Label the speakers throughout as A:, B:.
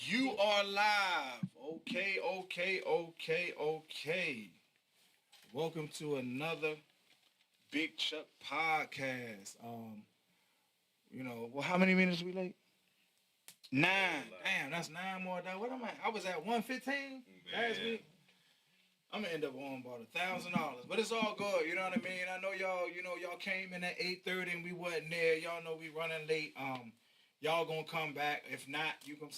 A: You are live. Okay. Welcome to another Big Chuck podcast. Well, how many minutes we late? 9. Damn, that's 9 more. What am I? I was at 115 last week. I'm gonna end up on about $1,000, but it's all good. You know what I mean? I know y'all. Y'all came in at 8:30 and we wasn't there. Y'all know we running late. Y'all gonna come back. If not, you can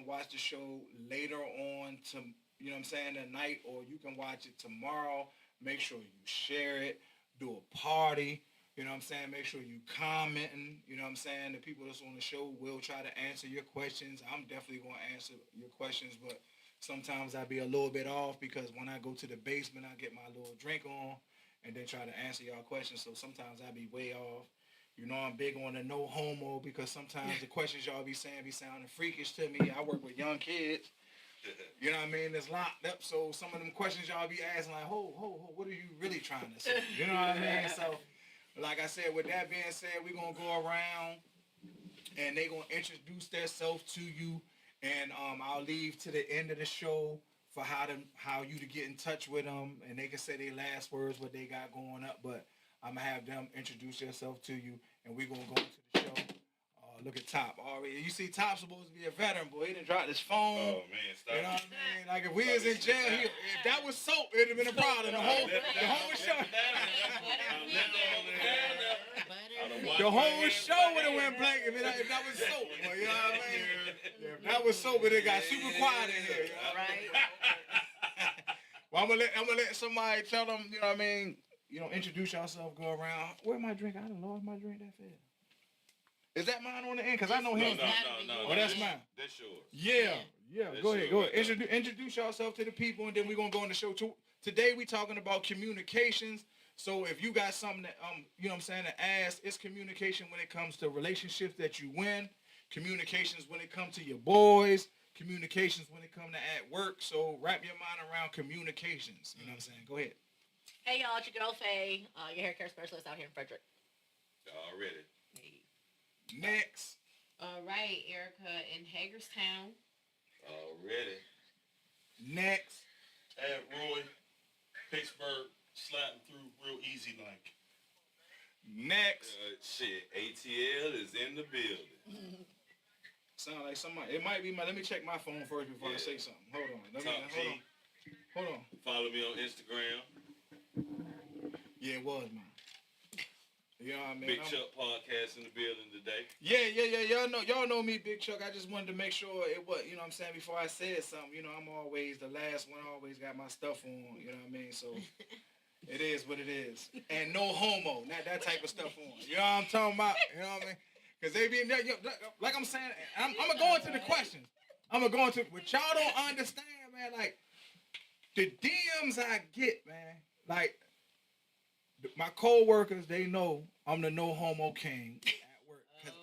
A: watch the show later on to, tonight, or you can watch it tomorrow. Make sure you share it. Do a party. Make sure you commenting. The people that's on the show will try to answer your questions. I'm definitely gonna answer your questions, but sometimes I be a little bit off because when I go to the basement, I get my little drink on and then try to answer y'all questions. So sometimes I be way off. I'm big on the no homo because sometimes the questions y'all be saying be sounding freakish to me. I work with young kids. You know what I mean? It's locked up. So some of them questions y'all be asking like, ho, what are you really trying to say? You know what I mean? So like I said, with that being said, we're going to go around and they going to introduce themselves to you. And I'll leave to the end of the show for how you to get in touch with them, and they can say their last words, what they got going up. But I'm gonna have them introduce themselves to you, and we're gonna go into the show. Look at Top already. You see, Top's supposed to be a veteran, boy. He done dropped his phone.
B: Oh man, stop.
A: You know what I mean? Like if we was in jail, if that was soap, it'd have been a problem. The whole show. The whole show would have went blank if that was soap. Boy, you know what I mean? If that was soap, it got super quiet in here. You know? Right. Well, I'm gonna let somebody tell them. You know what I mean? Introduce yourself. Go around. Where my drink? I done lost my drink that fast. Is that mine on the end? Because I know him.
B: No.
A: Oh, that's mine.
B: That's yours.
A: Yeah. Go ahead. Introduce yourself to the people, and then we're going to go on the show. Today, we talking about communications. So if you got something that, to ask, it's communication when it comes to relationships that you win, communications when it comes to your boys, communications when it comes to at work. So wrap your mind around communications. You know what I'm saying? Go ahead.
C: Hey, y'all. It's your girl, Faye, your hair care specialist out here in Frederick.
B: Already.
C: Hey.
A: Next.
D: All right, Erica in Hagerstown.
B: Already.
A: Next.
E: At Roy, Pittsburgh, sliding through real easy like.
A: Next.
B: ATL is in the building.
A: Sound like somebody. It might be my. Let me check my phone first before I say something. Hold on. Hold on.
B: Follow me on Instagram.
A: Yeah, it was mine. You know what I mean?
B: Big Chuck podcast in the building today.
A: Yeah. Y'all know me, Big Chuck. I just wanted to make sure it was, before I said something, I'm always the last one. I always got my stuff on, you know what I mean? So it is what it is. And no homo, not that type of stuff on. You know what I'm talking about? You know what I mean? Because they be, like I'm saying, I'm going to go into the questions. What y'all don't understand, man, like, the DMs I get, man, like, my co-workers, they know I'm the no homo king at work. Cause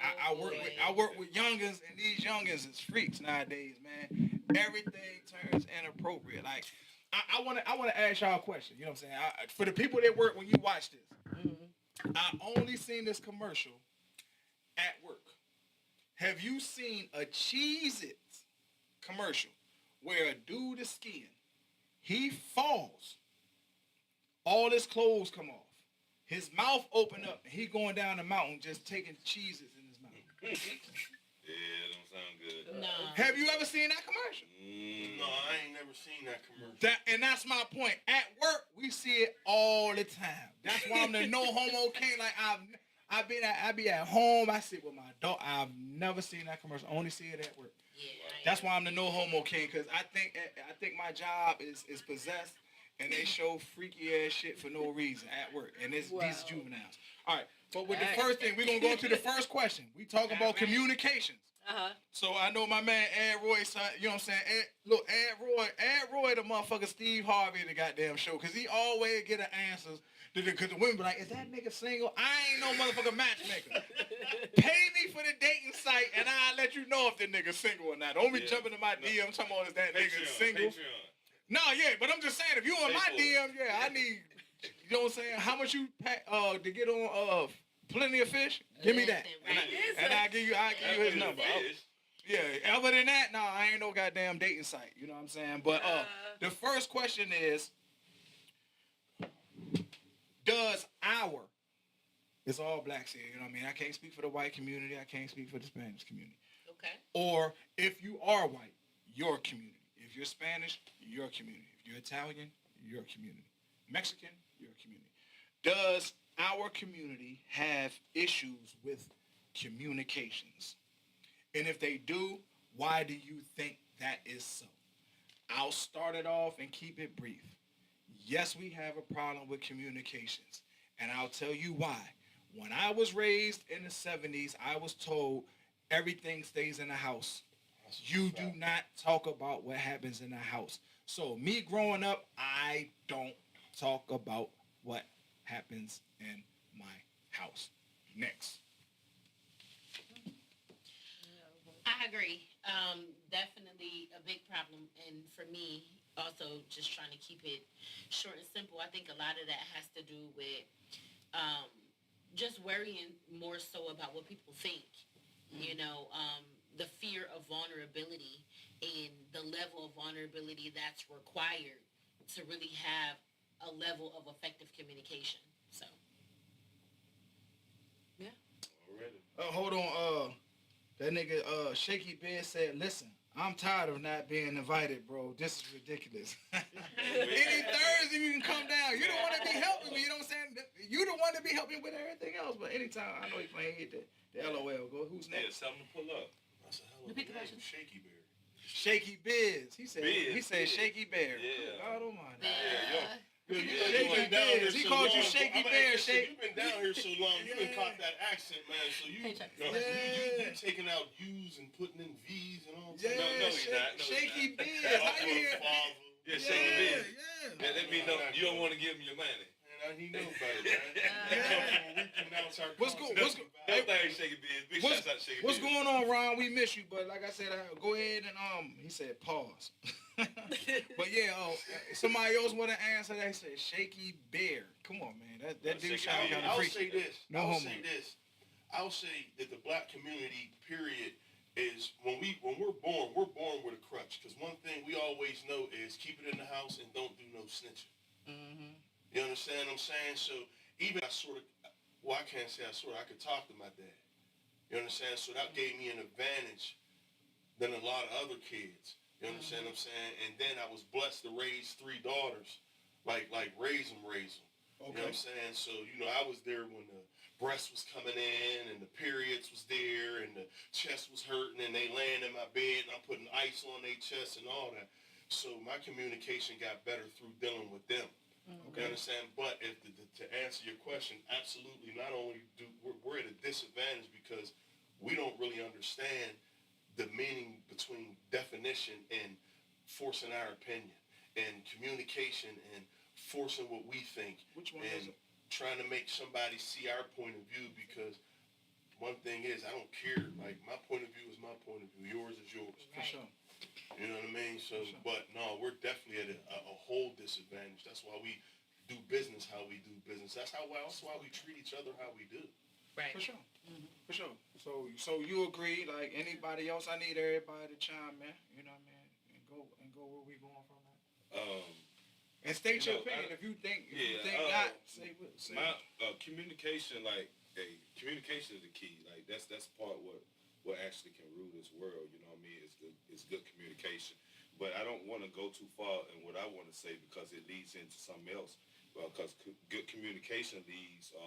A: I work with youngins, and these youngins is freaks nowadays, man. Everything turns inappropriate. Like I wanna ask y'all a question. You know what I'm saying? For the people that work when you watch this, I only seen this commercial at work. Have you seen a Cheez-It commercial where a dude is skiing? He falls. All his clothes come off. His mouth open up, and he going down the mountain just taking cheeses in his mouth.
B: Yeah, don't sound good.
D: No.
A: Have you ever seen that commercial?
E: No, I ain't never seen that commercial.
A: That's my point. At work, we see it all the time. That's why I'm the no homo king. Like I be at home. I sit with my dog. I've never seen that commercial. I only see it at work.
D: Yeah.
A: That's why I'm the no homo king, because I think my job is possessed. And they show freaky ass shit for no reason at work. And these juveniles. All right. But with the first thing, we're going to go to the first question. We talk about communications.
C: Uh-huh.
A: So I know my man Ed Roy, you know what I'm saying? Ed Roy, the motherfucker Steve Harvey in the goddamn show. Because he always get an answers. Because the women be like, is that nigga single? I ain't no motherfucker matchmaker. Pay me for the dating site and I'll let you know if the nigga single or not. Don't be jumping in my DM talking about is that nigga single. No, but I'm just saying, if you on my DM, I need, you know what I'm saying, how much you pay to get on Plenty of Fish? Give me that. And I'll give you his number. Yeah, other than that, nah, I ain't no goddamn dating site. You know what I'm saying? But the first question is, does our it's all blacks here, you know what I mean? I can't speak for the white community, I can't speak for the Spanish community.
D: Okay.
A: Or if you are white, your community. If you're Spanish, your community. If you're Italian, your community. Mexican, your community. Does our community have issues with communications? And if they do, why do you think that is so? I'll start it off and keep it brief. Yes, we have a problem with communications. And I'll tell you why. When I was raised in the 70s, I was told everything stays in the house. You do not talk about what happens in the house. So me growing up, I don't talk about what happens in my house. Next.
D: I agree. Definitely a big problem. And for me, also just trying to keep it short and simple, I think a lot of that has to do with just worrying more so about what people think. You know, the fear of vulnerability and the level of vulnerability that's required to really have a level of effective communication. So, yeah.
B: Already.
A: Hold on. That nigga Shaky Bear said, listen, I'm tired of not being invited, bro. This is ridiculous. Any Thursday you can come down. You don't want to be helping me. You know what I'm saying? You the one to be helping with everything else. But anytime I know he playing, hit the LOL. Go. Who's
B: Yeah,
A: next?
B: something to pull up.
E: That's a hell of a
C: Repeat the
E: name,
C: question.
E: Shaky Bear.
A: Shaky Biz. He said.
B: Biz,
A: He said
B: Biz.
A: Shaky Bear.
B: Yeah.
A: God almighty.
B: Yeah, yo.
E: Yo, you
A: Shaky
E: been down here
A: Biz. He
E: so
A: called you
E: long,
A: Shaky
E: I'm
A: Bear,
E: listen,
A: Shake.
E: You've been down here so long. You been
A: Yeah.
E: caught that accent, man. So you,
C: Hey, check.
E: you taking out U's and putting in V's and all.
A: Yeah,
B: No, he's not. No, he's
A: Shaky
B: not.
A: Biz. How you hear?
B: Yeah, Shaky Biz.
A: Yeah.
B: Yeah, let me know. You don't want to give him your money.
E: Man, he knows better, man.
A: Yeah.
E: We pronounce our
A: What's go- what's go-
B: No thanks, Shaky Biz. Big
A: What's,
B: shouts out to Shaky
A: what's
B: Biz.
A: going on, Ron? We miss you, but like I said, go ahead and he said pause. But yeah, somebody else want to answer that? He said Shaky Bear. Come on, man, that dude
B: Shaky
A: sound
B: Bear.
A: kind of
E: I'll
A: freaky.
E: say this.
A: No
E: I'll
A: homo.
E: say this. I'll say that the black community, period, is when we're born with a crutch. Because one thing we always know is keep it in the house and don't do no snitching.
C: Mm-hmm.
E: You understand what I'm saying? So even I can't say I could talk to my dad. You understand? So that gave me an advantage than a lot of other kids. You understand what I'm saying? And then I was blessed to raise 3 daughters, like raise them. You know what I'm saying? So, I was there when the breast was coming in and the periods was there and the chest was hurting and they laying in my bed and I'm putting ice on their chest and all that. So my communication got better through dealing with them. You understand? But to answer your question, absolutely. Not only we're at a disadvantage because we don't really understand the meaning between definition and forcing our opinion and communication and forcing what we think
A: Which one is
E: and
A: it?
E: trying to make somebody see our point of view because one thing is I don't care. Like my point of view is my point of view. Yours is yours.
A: For sure.
E: You know what I mean? So,
A: Sure.
E: but no, we're definitely at a whole disadvantage. That's why we do business how we do business. That's why we treat each other how we do.
D: Right.
A: For sure. For sure. So you agree? Like anybody else? I need everybody to chime in. You know what I mean? And go where we going from that. And state your opinion. If you think not, say what.
B: My communication, communication is the key. Like that's part what actually can rule this world. You know what I mean? It's good communication. But I don't want to go too far in what I want to say because it leads into something else. Because good communication leads a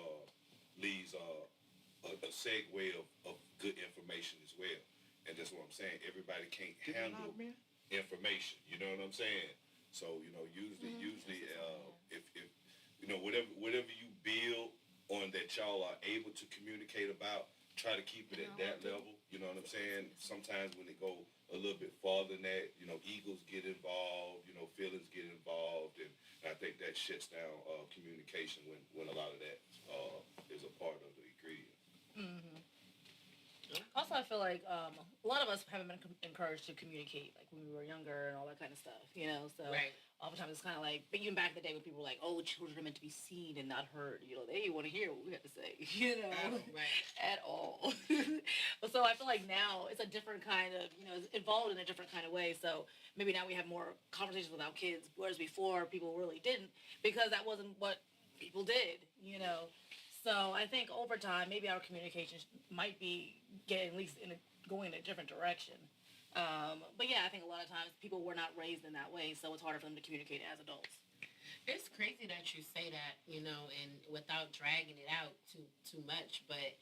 B: segue of good information as well. And that's what I'm saying. Everybody can't handle information. You know what I'm saying? So usually if whatever you build on that y'all are able to communicate about, try to keep it at that level. You know what I'm saying? Sometimes when it go a little bit farther than that, egos get involved, feelings get involved, and I think that shuts down communication when a lot of that is a part of the ingredient.
C: Also, I feel like a lot of us haven't been encouraged to communicate, like when we were younger and all that kind of stuff, you know. So
D: Right.
C: oftentimes it's kind of like, but even back in the day when people were like, "Oh, children are meant to be seen and not heard," you know, they want to hear what we have to say, you know,
D: Right.
C: at all. So I feel like now it's a different kind of, you know, it's evolved in a different kind of way. So maybe now we have more conversations with our kids, whereas before people really didn't because that wasn't what people did, you know. So I think over time, maybe our communication might be getting at least going in a different direction. But yeah, I think a lot of times people were not raised in that way, so it's harder for them to communicate as adults.
D: It's crazy that you say that, and without dragging it out too much, but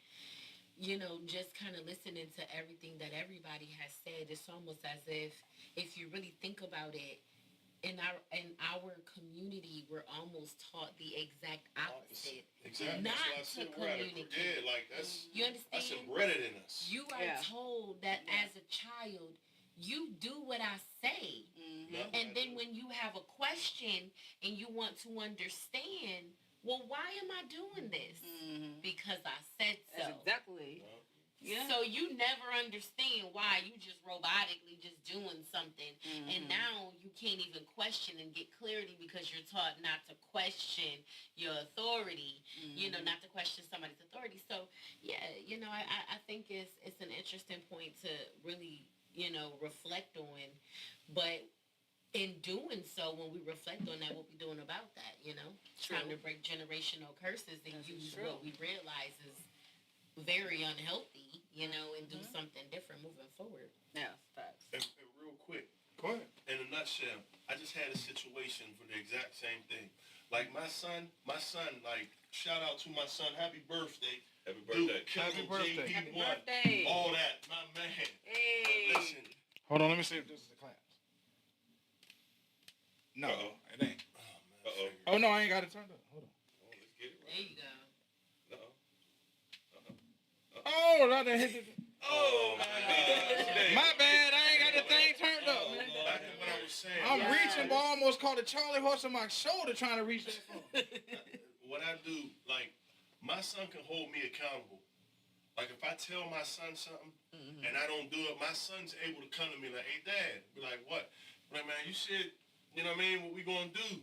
D: just kind of listening to everything that everybody has said, it's almost as if you really think about it, in our community, we're almost taught the exact opposite.
E: Exactly.
D: Not
E: That's why I
D: to
E: said we're at a-
D: communicate.
E: Yeah, like that's
D: You understand?
E: embedded in us.
D: You are
C: Yeah.
D: told that as a child, you do what I say.
E: Not what I
D: And then
E: do.
D: when you have a question and you want to understand, well, why am I doing this? Because I said so.
C: That's exactly. Yeah.
D: So you never understand why you just robotically just doing something. And now you can't even question and get clarity because you're taught not to question your authority, not to question somebody's authority. So yeah, I think it's an interesting point to really, reflect on. But in doing so, when we reflect on that, what we doing about that, trying to break generational curses and use what we realize is very unhealthy, and do something different moving forward.
C: Yeah, facts.
E: And real quick,
A: Go ahead.
E: in a nutshell, I just had a situation for the exact same thing. Like my son, like shout out to my son, happy birthday.
B: Happy
E: Dude,
B: birthday.
E: kill
A: Happy
E: him,
A: birthday.
C: Happy
E: JP1,
C: birthday.
E: all that, my man.
C: Hey.
E: But listen,
A: Hold on, let me see if this is the claps. No,
B: Uh-oh.
A: it ain't.
E: oh, man,
B: Uh-oh.
A: Oh no, I ain't got it turned up. Hold on.
B: Oh, let's get it
D: There
B: right.
D: you go.
A: Oh, I done hit the.
B: Oh, my God.
A: My bad, I ain't got the thing turned up, man.
E: back to what I was saying.
A: I'm
C: Yeah.
A: reaching, but I almost caught a Charlie horse on my shoulder trying to reach that phone.
E: What I do, like, my son can hold me accountable. Like, if I tell my son something and I don't do it, my son's able to come to me like, hey, Dad. Be like, what? Like, man, you said, you know what I mean, what we going to do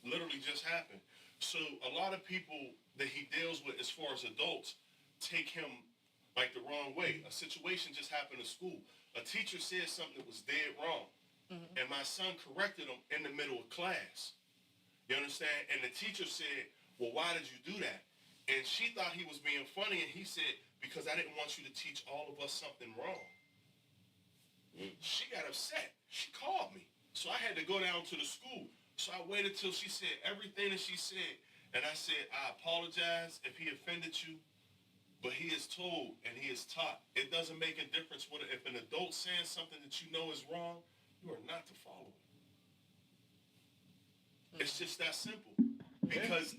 E: literally just happened. So a lot of people that he deals with as far as adults take him, like, the wrong way. A situation just happened in school. A teacher said something that was dead wrong. And my son corrected him in the middle of class. You understand? And the teacher said, well, why did you do that? And she thought he was being funny, and he said, because I didn't want you to teach all of us something wrong. She got upset. She called me. So I had to go down to the school. So I waited till she said everything that she said. And I said, I apologize if he offended you, but he is told and he is taught. It doesn't make a difference whether if an adult saying something that you know is wrong, you are not to follow it. It's just that simple. Because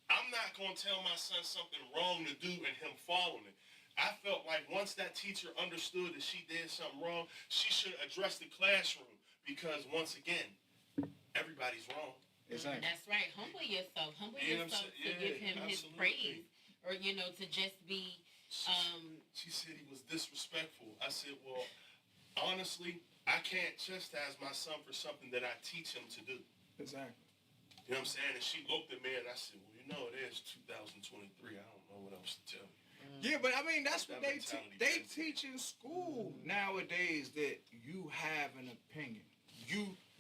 E: I'm not going to tell my son something wrong to do and him following it. I felt like once that teacher understood that she did something wrong, she should address the classroom because once again, everybody's wrong.
A: Exactly.
D: That's right. Humble yourself. Humble
E: You know what I'm
D: yourself to
E: saying?
D: give
E: Yeah,
D: him his
E: absolutely.
D: praise, or to just be.
E: She said he was disrespectful. I said, well, honestly, I can't chastise my son for something that I teach him to do.
A: Exactly.
E: You know what I'm saying? And she looked at me and I said, well, it is 2023. I don't know what else to tell you.
A: Yeah, but I mean that's what
E: That
A: they
E: mentality
A: they
E: bends.
A: teach in school nowadays, that you have an opinion.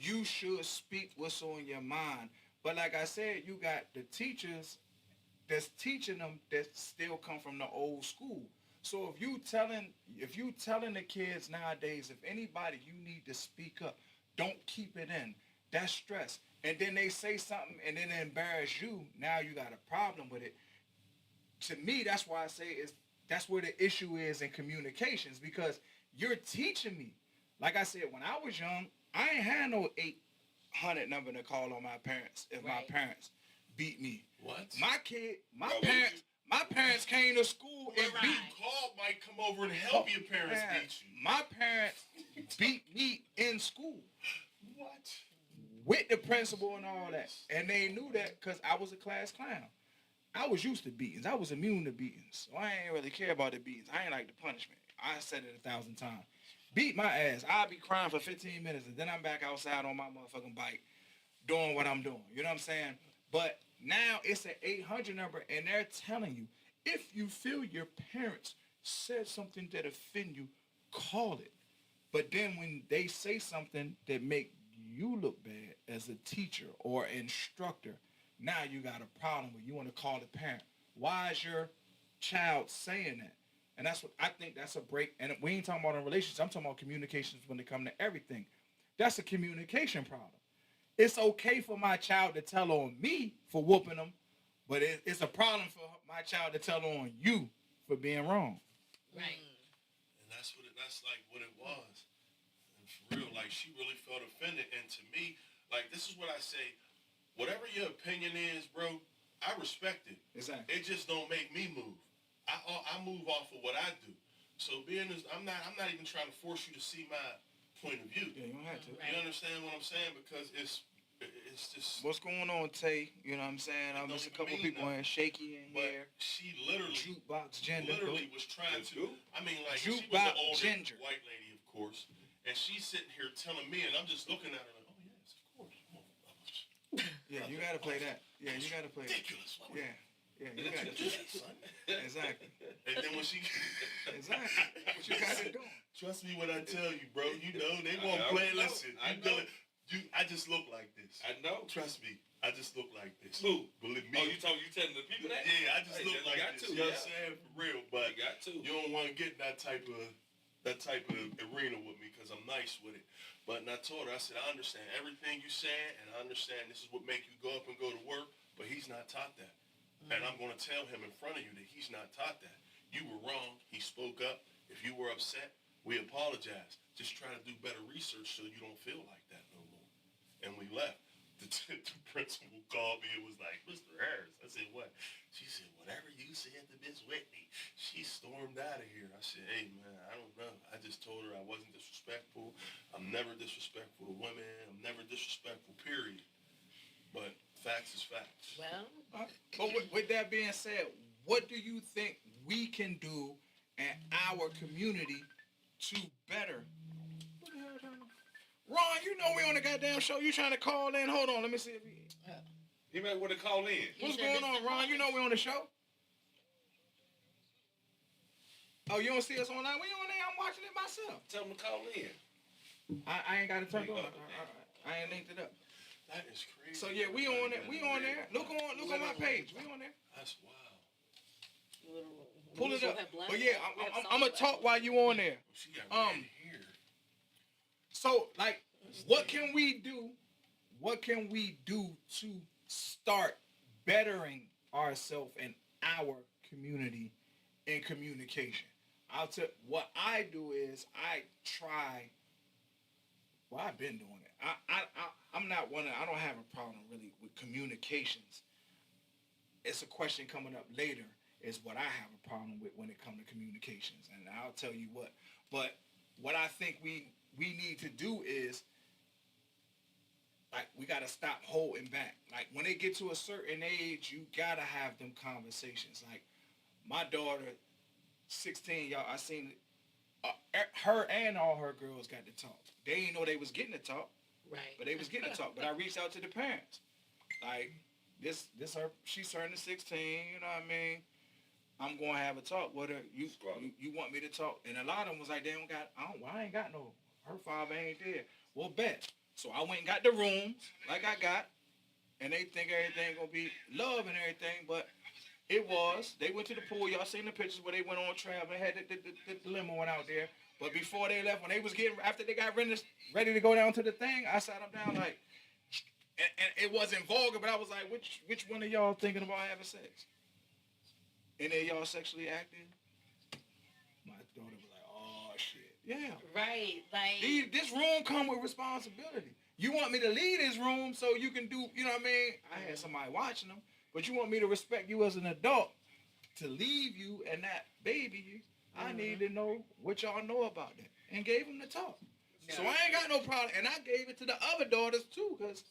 A: You should speak what's on your mind. But like I said, you got the teachers that's teaching them that still come from the old school. So if you telling the kids nowadays, if anybody you need to speak up, don't keep it in. That's stress. And then they say something and then they embarrass you. Now you got a problem with it. To me, that's why I say that's where the issue is in communications, because you're teaching me. Like I said, when I was young, I ain't had no 800 number to call on my parents if my
D: Right.
A: parents beat me.
E: What?
A: My parents came to school and
D: Right.
A: beat
E: You called Mike come over and help your parents beat you.
A: My parents beat me in school
E: What?
A: with the principal and all that. And they knew that because I was a class clown. I was used to beatings. I was immune to beatings. So I ain't really care about the beatings. I ain't like the punishment. I said it 1,000 times. Beat my ass. I'll be crying for 15 minutes, and then I'm back outside on my motherfucking bike doing what I'm doing. You know what I'm saying? But now it's an 800 number, and they're telling you, if you feel your parents said something that offend you, call it. But then when they say something that make you look bad as a teacher or instructor, now you got a problem where you want to call the parent. Why is your child saying that? And that's what I think that's a break. And we ain't talking about in relationships. I'm talking about communications when it comes to everything. That's a communication problem. It's okay for my child to tell on me for whooping them, but it's a problem for my child to tell on you for being wrong.
D: Right.
E: And that's like what it was. And for real, like she really felt offended. And to me, like this is what I say. Whatever your opinion is, bro, I respect it.
A: Exactly.
E: It just don't make me move. I move off of what I do. So being as I'm not even trying to force you to see my point of view.
A: Yeah, you don't have to.
E: You understand what I'm saying? Because it's just.
A: What's going on, Tay? You know what I'm saying? I'm just a couple people in shaky in
E: But
A: here.
E: she literally
A: Jukebox gender.
E: was trying to. I mean, like she was an
A: Jukebox
E: older
A: ginger.
E: white lady, of course, and she's sitting here telling me, and I'm just looking at her like, oh yes, of course.
A: Yeah, you gotta play that. Yeah, you gotta play.
E: Ridiculous.
A: Yeah, yeah, you gotta do that, son. Exactly.
E: And then when she.
A: Exactly. What you got to do?
E: Trust me when I tell you, bro. You know they won't play. Listen, I just look like this.
B: I know.
E: Trust me, I just look like this.
B: Who?
E: Believe me.
B: Oh, you telling the people that?
E: Yeah, I just
B: Hey,
E: look
B: you
E: like
B: got
E: this.
B: to,
E: You know what
B: yeah.
E: I'm saying? For real, but
B: You got to.
E: you don't want to get in that type of arena with me because I'm nice with it. But and I told her, I said, I understand everything you saying, and I understand this is what make you go up and go to work, but he's not taught that. And I'm going to tell him in front of you that he's not taught that. You were wrong. He spoke up. If you were upset, we apologize. Just try to do better research so you don't feel like that no more. And we left. The principal called me and was like, Mr. Harris. I said, what? She said, whatever you said to Miss Whitney. She stormed out of here. I said, hey, man, I don't know. I just told her I wasn't disrespectful. I'm never disrespectful to women. I'm never disrespectful, period. But facts is facts.
D: Well,
A: But with that being said, what do you think we can do in our community to better? What the hell is that? Ron, you know we on the goddamn show. You trying to call in? Hold on, let me see if
B: You might want to call in.
A: what's going on, Ron? You know we on the show. Oh, you don't see us online? We on there. I'm watching it myself.
B: Tell them to call in.
A: I ain't got it turned on. I ain't linked it up.
E: That is crazy.
A: So yeah, we on there. We on there. Look on my page. We on there.
E: That's wild.
A: Pull it up. But yeah, I'm gonna talk while you on there.
E: She got red hair.
A: So like, what can we do? What can we do to start bettering ourselves in our community in communication? What I do is I try. Well, I've been doing it. I'm not one. I don't have a problem really with communications. It's a question coming up later. Is what I have a problem with when it comes to communications, and I'll tell you what. But what I think we need to do is, like, we got to stop holding back. Like, when they get to a certain age, you got to have them conversations. Like, my daughter, 16, y'all, I seen her and all her girls got to talk. They didn't know they was getting to talk,
D: right.
A: but they was getting to talk. But I reached out to the parents. Like, this her, she's turning 16, you know what I mean? I'm going to have a talk with her. You want me to talk? And a lot of them was like, I ain't got no, her father ain't there. Well, bet. So I went and got the room like I got, and they think everything going to be love and everything, but it was. They went to the pool. Y'all seen the pictures where they went on travel. They had the limo went out there. But before they left, when they was after they got ready to go down to the thing, I sat them down like, and it wasn't vulgar, but I was like, which one of y'all thinking about having sex? Any of y'all sexually active? My daughter was like, oh, shit. Yeah.
D: Right. Like,
A: This room come with responsibility. You want me to leave this room so you can do, you know what I mean? I had somebody watching them, but you want me to respect you as an adult to leave you and that baby you. I need to know what y'all know about that. And gave them the talk. So I ain't got no problem. And I gave it to the other daughters too, because,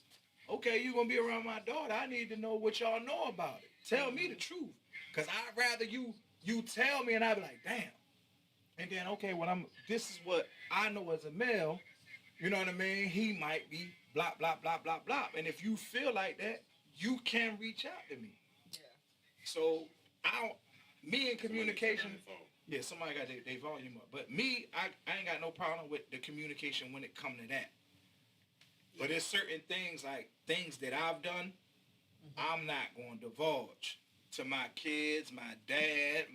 A: okay, you going to be around my daughter. I need to know what y'all know about it. Tell me the truth. Because I'd rather you tell me and I'd be like, damn. And then, okay, this is what I know as a male, you know what I mean? He might be blah, blah, blah, blah, blah. And if you feel like that, you can reach out to me.
C: Yeah.
A: So, me in communication,
B: Somebody turn on
A: yeah, somebody got their volume up. But me, I ain't got no problem with the communication when it come to that. But there's certain things, like things that I've done, I'm not going to divulge to my kids, my dad,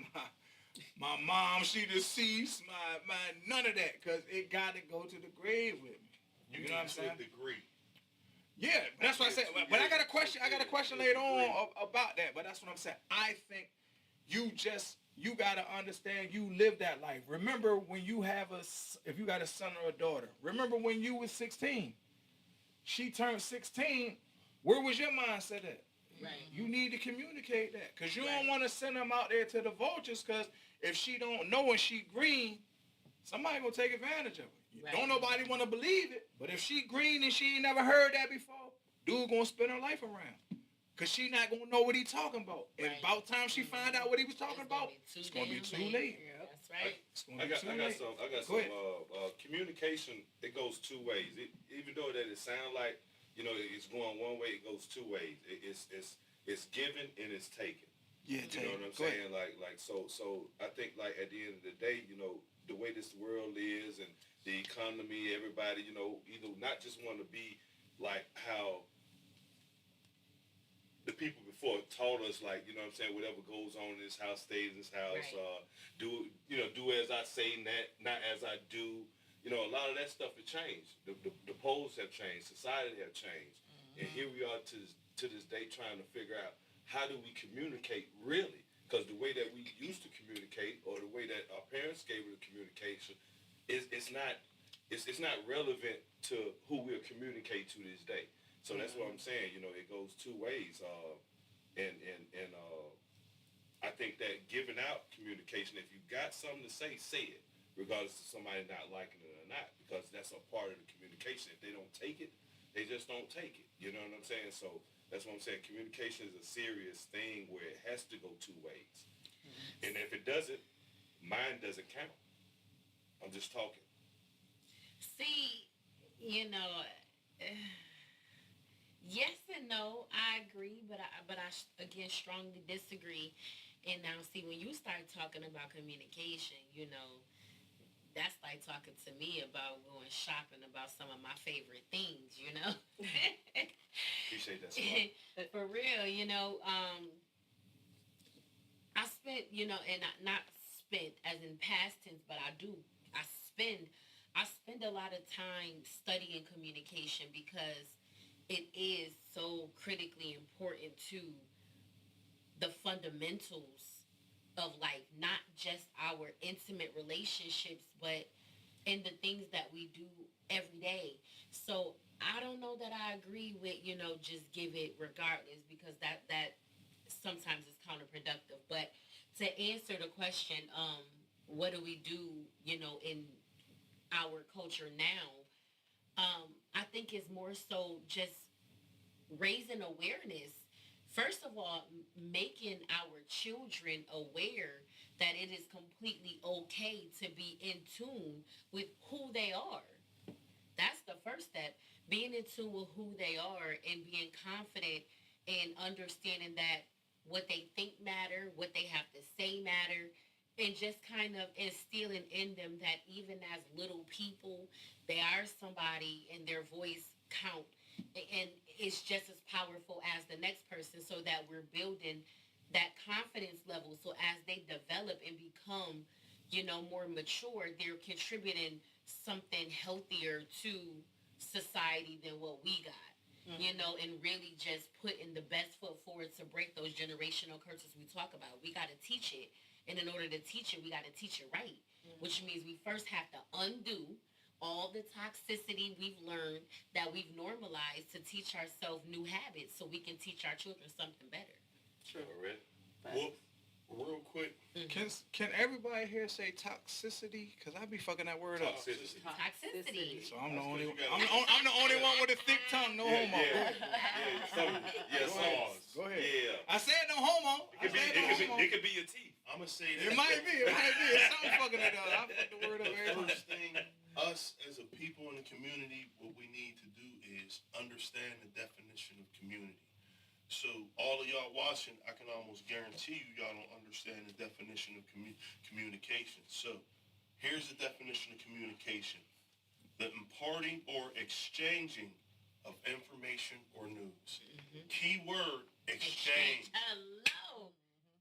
A: my mom, she deceased, my none of that, because it got to go to the grave with me. You know what I'm saying?
E: To a degree.
A: Yeah, that's what I said. But I got a question. I got a question later on about that. But that's what I'm saying. I think you gotta understand you live that life. Remember when you if you got a son or a daughter. Remember when you was 16. She turned 16. Where was your mindset at?
D: Right.
A: You need to communicate that, because you don't want to send them out there to the vultures, because if she don't know and she green, somebody gonna take advantage of her.
D: Right.
A: Don't nobody want to believe it, but if she green and she ain't never heard that before, dude gonna spend her life around, because she not gonna know what he talking about. And
D: Right.
A: about time she find out what he was talking about, it's gonna be too late.
D: That's right.
A: It's gonna be too late.
B: I got
A: Go
B: some
A: ahead.
B: communication. It goes two ways. Even though that it sounds like, it's going one way, it goes two ways. It's given and it's taken.
A: Yeah,
B: You know what I'm saying? Like so I think, like, at the end of the day, the way this world is and the economy, everybody, either not just want to be like how the people before taught us, like, what I'm saying, whatever goes on in this house stays in this house.
D: Right.
B: Do as I say, not as I do. A lot of that stuff has changed. The poles have changed. Society have changed. And here we are to this day trying to figure out, how do we communicate really? Because the way that we used to communicate, or the way that our parents gave us communication, it's not relevant to who we'll communicate to this day. So that's what I'm saying. It goes two ways. And I think that giving out communication, if you got something to say it, regardless of somebody not liking it or not, because that's a part of the communication. If they don't take it, they just don't take it. You know what I'm saying? So that's what I'm saying. Communication is a serious thing where it has to go two ways. And if it doesn't, mine doesn't count. I'm just talking.
D: See, yes and no. I agree, but I again strongly disagree. And now, see, when you start talking about communication, that's like talking to me about going shopping about some of my favorite things,
B: Appreciate that. Smart.
D: For real, I spent, and not spent as in past tense, but I spend a lot of time studying communication, because it is so critically important to the fundamentals of life, not just our intimate relationships, but in the things that we do every day. So I don't know that I agree with, just give it regardless, because that sometimes is counterproductive. But to answer the question, what do we do, in our culture now? I think it's more so just raising awareness. First of all, making our children aware that it is completely okay to be in tune with who they are. That's the first step. Being in tune with who they are and being confident and understanding that what they think matter, what they have to say matter, and just kind of instilling in them that even as little people, they are somebody and their voice count. And it's just as powerful as the next person, so that we're building that confidence level. So as they develop and become, more mature, they're contributing something healthier to society than what we got. And really just putting the best foot forward to break those generational curses we talk about. We got to teach it. And in order to teach it, we got to teach it right, which means we first have to undo all the toxicity we've learned that we've normalized to teach ourselves new habits, so we can teach our children something better.
B: Sure. Already.
E: Well, real quick.
A: Can everybody here say toxicity? Because I be fucking that word up.
D: Toxicity.
A: So I'm the only one with a thick tongue. No homo.
B: Yeah.
A: Go ahead.
B: Yeah.
A: I said no homo.
B: It could be your teeth.
E: I'm gonna say that.
A: It might be. It's something fucking it up. I put the word up
E: The
A: every time.
E: first thing, us as a people in the community, what we need to do is understand the definition of community. So all of y'all watching, I can almost guarantee you y'all don't understand the definition of communication. So here's the definition of communication: the imparting or exchanging of information or news. Key word, exchange.
D: Hello.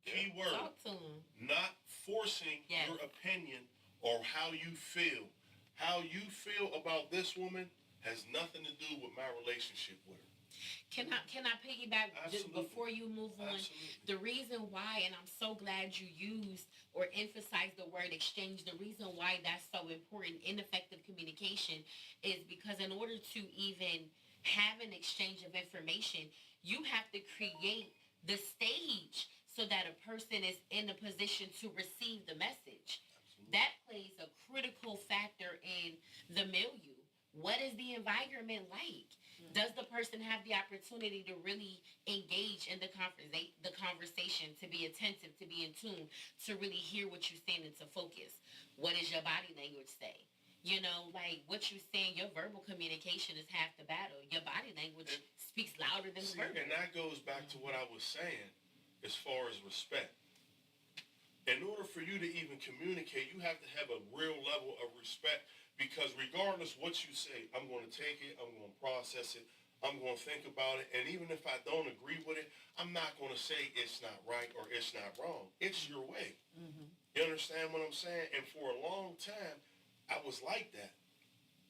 E: Key word,
D: Talk to him.
E: not forcing
D: Yes.
E: your opinion or how you feel. How you feel about this woman has nothing to do with my relationship with her.
D: Can I piggyback just
E: Absolutely.
D: before you move on?
E: Absolutely.
D: The reason why, and I'm so glad you used or emphasized the word exchange, the reason why that's so important in effective communication is because in order to even have an exchange of information, you have to create the stage so that a person is in a position to receive the message. That plays a critical factor in the milieu. What is the environment like? Does the person have the opportunity to really engage in the conversation, to be attentive, to be in tune, to really hear what you're saying and to focus? What does your body language say? You know, like what you're saying, your verbal communication is half the battle. Your body language speaks louder than the verbal.
E: And that goes back to what I was saying as far as respect. In order for you to even communicate, you have to have a real level of respect, because regardless what you say, I'm going to take it, I'm going to process it, I'm going to think about it, and even if I don't agree with it, I'm not going to say it's not right or it's not wrong. It's your way. You understand what I'm saying? And for a long time, I was like that.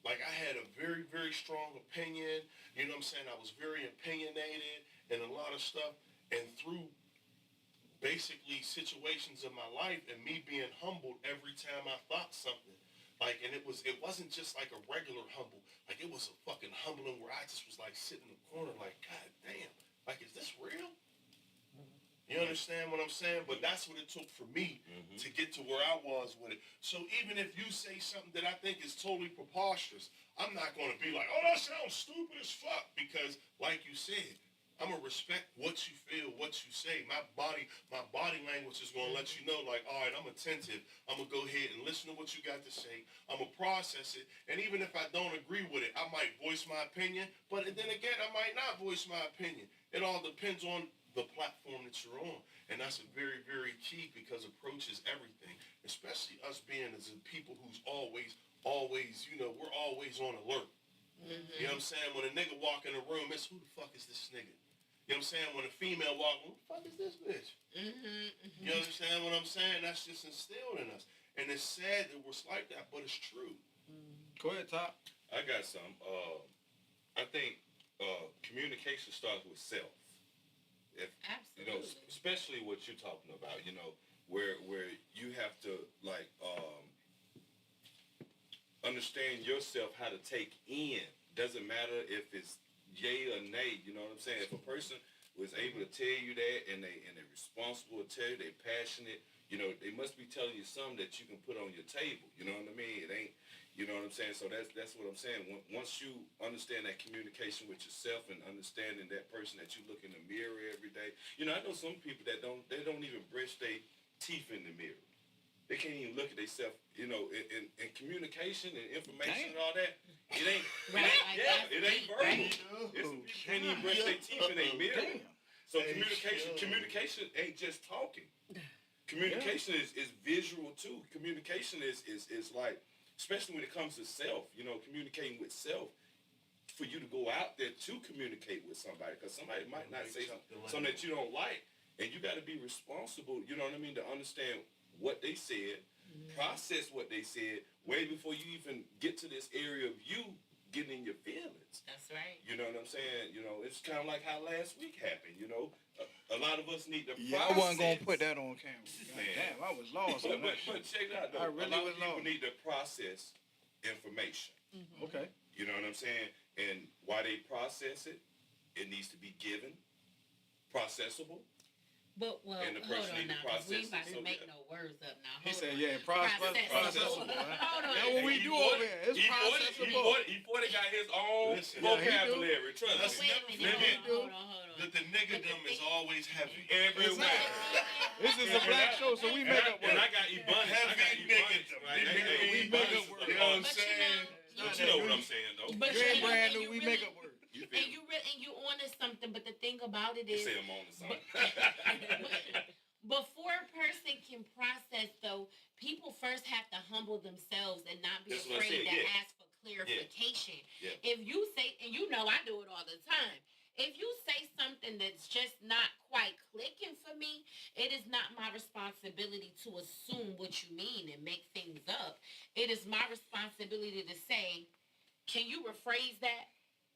E: Like I had a very, very strong opinion. You know what I'm saying? I was very opinionated and a lot of stuff. And through basically situations of my life and me being humbled every time I thought something. Like, and it wasn't just like a regular humble. Like it was a fucking humbling where I just was like sitting in the corner like, God damn, like, is this real? You understand what I'm saying? But that's what it took for me to get to where I was with it. So even if you say something that I think is totally preposterous, I'm not going to be like, oh, that sounds stupid as fuck. Because like you said, I'm going to respect what you feel, what you say. My body language is going to let you know, like, all right, I'm attentive. I'm going to go ahead and listen to what you got to say. I'm going to process it. And even if I don't agree with it, I might voice my opinion. But then again, I might not voice my opinion. It all depends on the platform that you're on. And that's a very, very key, because approach is everything, especially us being as a people who's always, you know, we're always on alert. You know what I'm saying? When a nigga walk in a room, it's who the fuck is this nigga? You know what I'm saying? When a female walk, who the fuck is this bitch? You understand what I'm saying? That's just instilled in us. And it's sad that we're like that, but it's true.
A: Go ahead, Top.
B: I got some. I think communication starts with self. If you know,
D: Absolutely.
B: especially what you're talking about, you know, where you have to like understand yourself, how to take in. Doesn't matter if it's yay or nay, you know what I'm saying? If a person was able to tell you that and they're responsible to tell you, they're passionate, you know, they must be telling you something that you can put on your table. You know what I mean? It ain't, you know what I'm saying? So that's what I'm saying. Once you understand that communication with yourself and understanding that person that you look in the mirror every day. You know, I know some people that don't even brush their teeth in the mirror. They can't even look at themselves, you know, in communication and information and all that. It ain't,
D: Right,
B: it ain't verbal.
A: Damn.
B: It's some people can't even brush their teeth in their mirror.
A: Damn.
B: So communication ain't just talking. Communication is visual too. Communication is like, especially when it comes to self, you know, communicating with self, for you to go out there to communicate with somebody, because somebody might not say something that you don't like, and you got to be responsible, you know what I mean, to understand what they said, process what they said, way before you even get to this area of you getting in your feelings.
D: That's right.
B: You know what I'm saying? You know, it's kind of like how last week happened, you know. A lot of us need to process.
A: Yeah, I wasn't going to put that on camera.
B: Man.
A: Damn, I was lost on that
B: But
A: shit.
B: check it out, though.
A: I really
B: a lot
A: was
B: of people
A: lost.
B: need to process information.
A: Okay.
B: You know what I'm saying? And while they process it, it needs to be given, processable,
D: But well,
B: And the
D: hold
B: person
D: on
B: need to
D: now, 'cause we
B: process
D: about
B: it,
D: to
B: so
D: make
B: yeah.
D: no words up now.
A: He
D: Hold
A: said,
D: on.
A: yeah, processable.
D: Processable.
A: Right?
D: Hold on.
A: That's what we do over here. It's processable.
B: He 40 got his own
E: Listen,
B: vocabulary. Trust
D: But
B: me.
D: wait a minute. Hold on.
E: The niggadom is always heavy.
B: Everywhere.
A: This is a black show, so we make up
B: And
A: words.
B: I got Ebonics.
E: Heavy niggadom.
A: We make up words.
E: You know what I'm
D: But
E: saying?
B: But you know what I'm saying, though.
D: But
A: You ain't brand
D: and
A: new.
D: you
A: We
D: really-
A: make up words.
B: You feel
D: And
B: me?
D: you onto something, but the thing about it
B: You
D: is,
B: say I'm on to something.
D: before a person can process, though, people first have to humble themselves and not be
B: That's what I
D: afraid
B: said,
D: to
B: yeah.
D: ask for clarification.
B: Yeah.
D: If you say, and you know I do it all the time, if you say something that's just not quite clicking for me, it is not my responsibility to assume what you mean and make things up. It is my responsibility to say, can you rephrase that?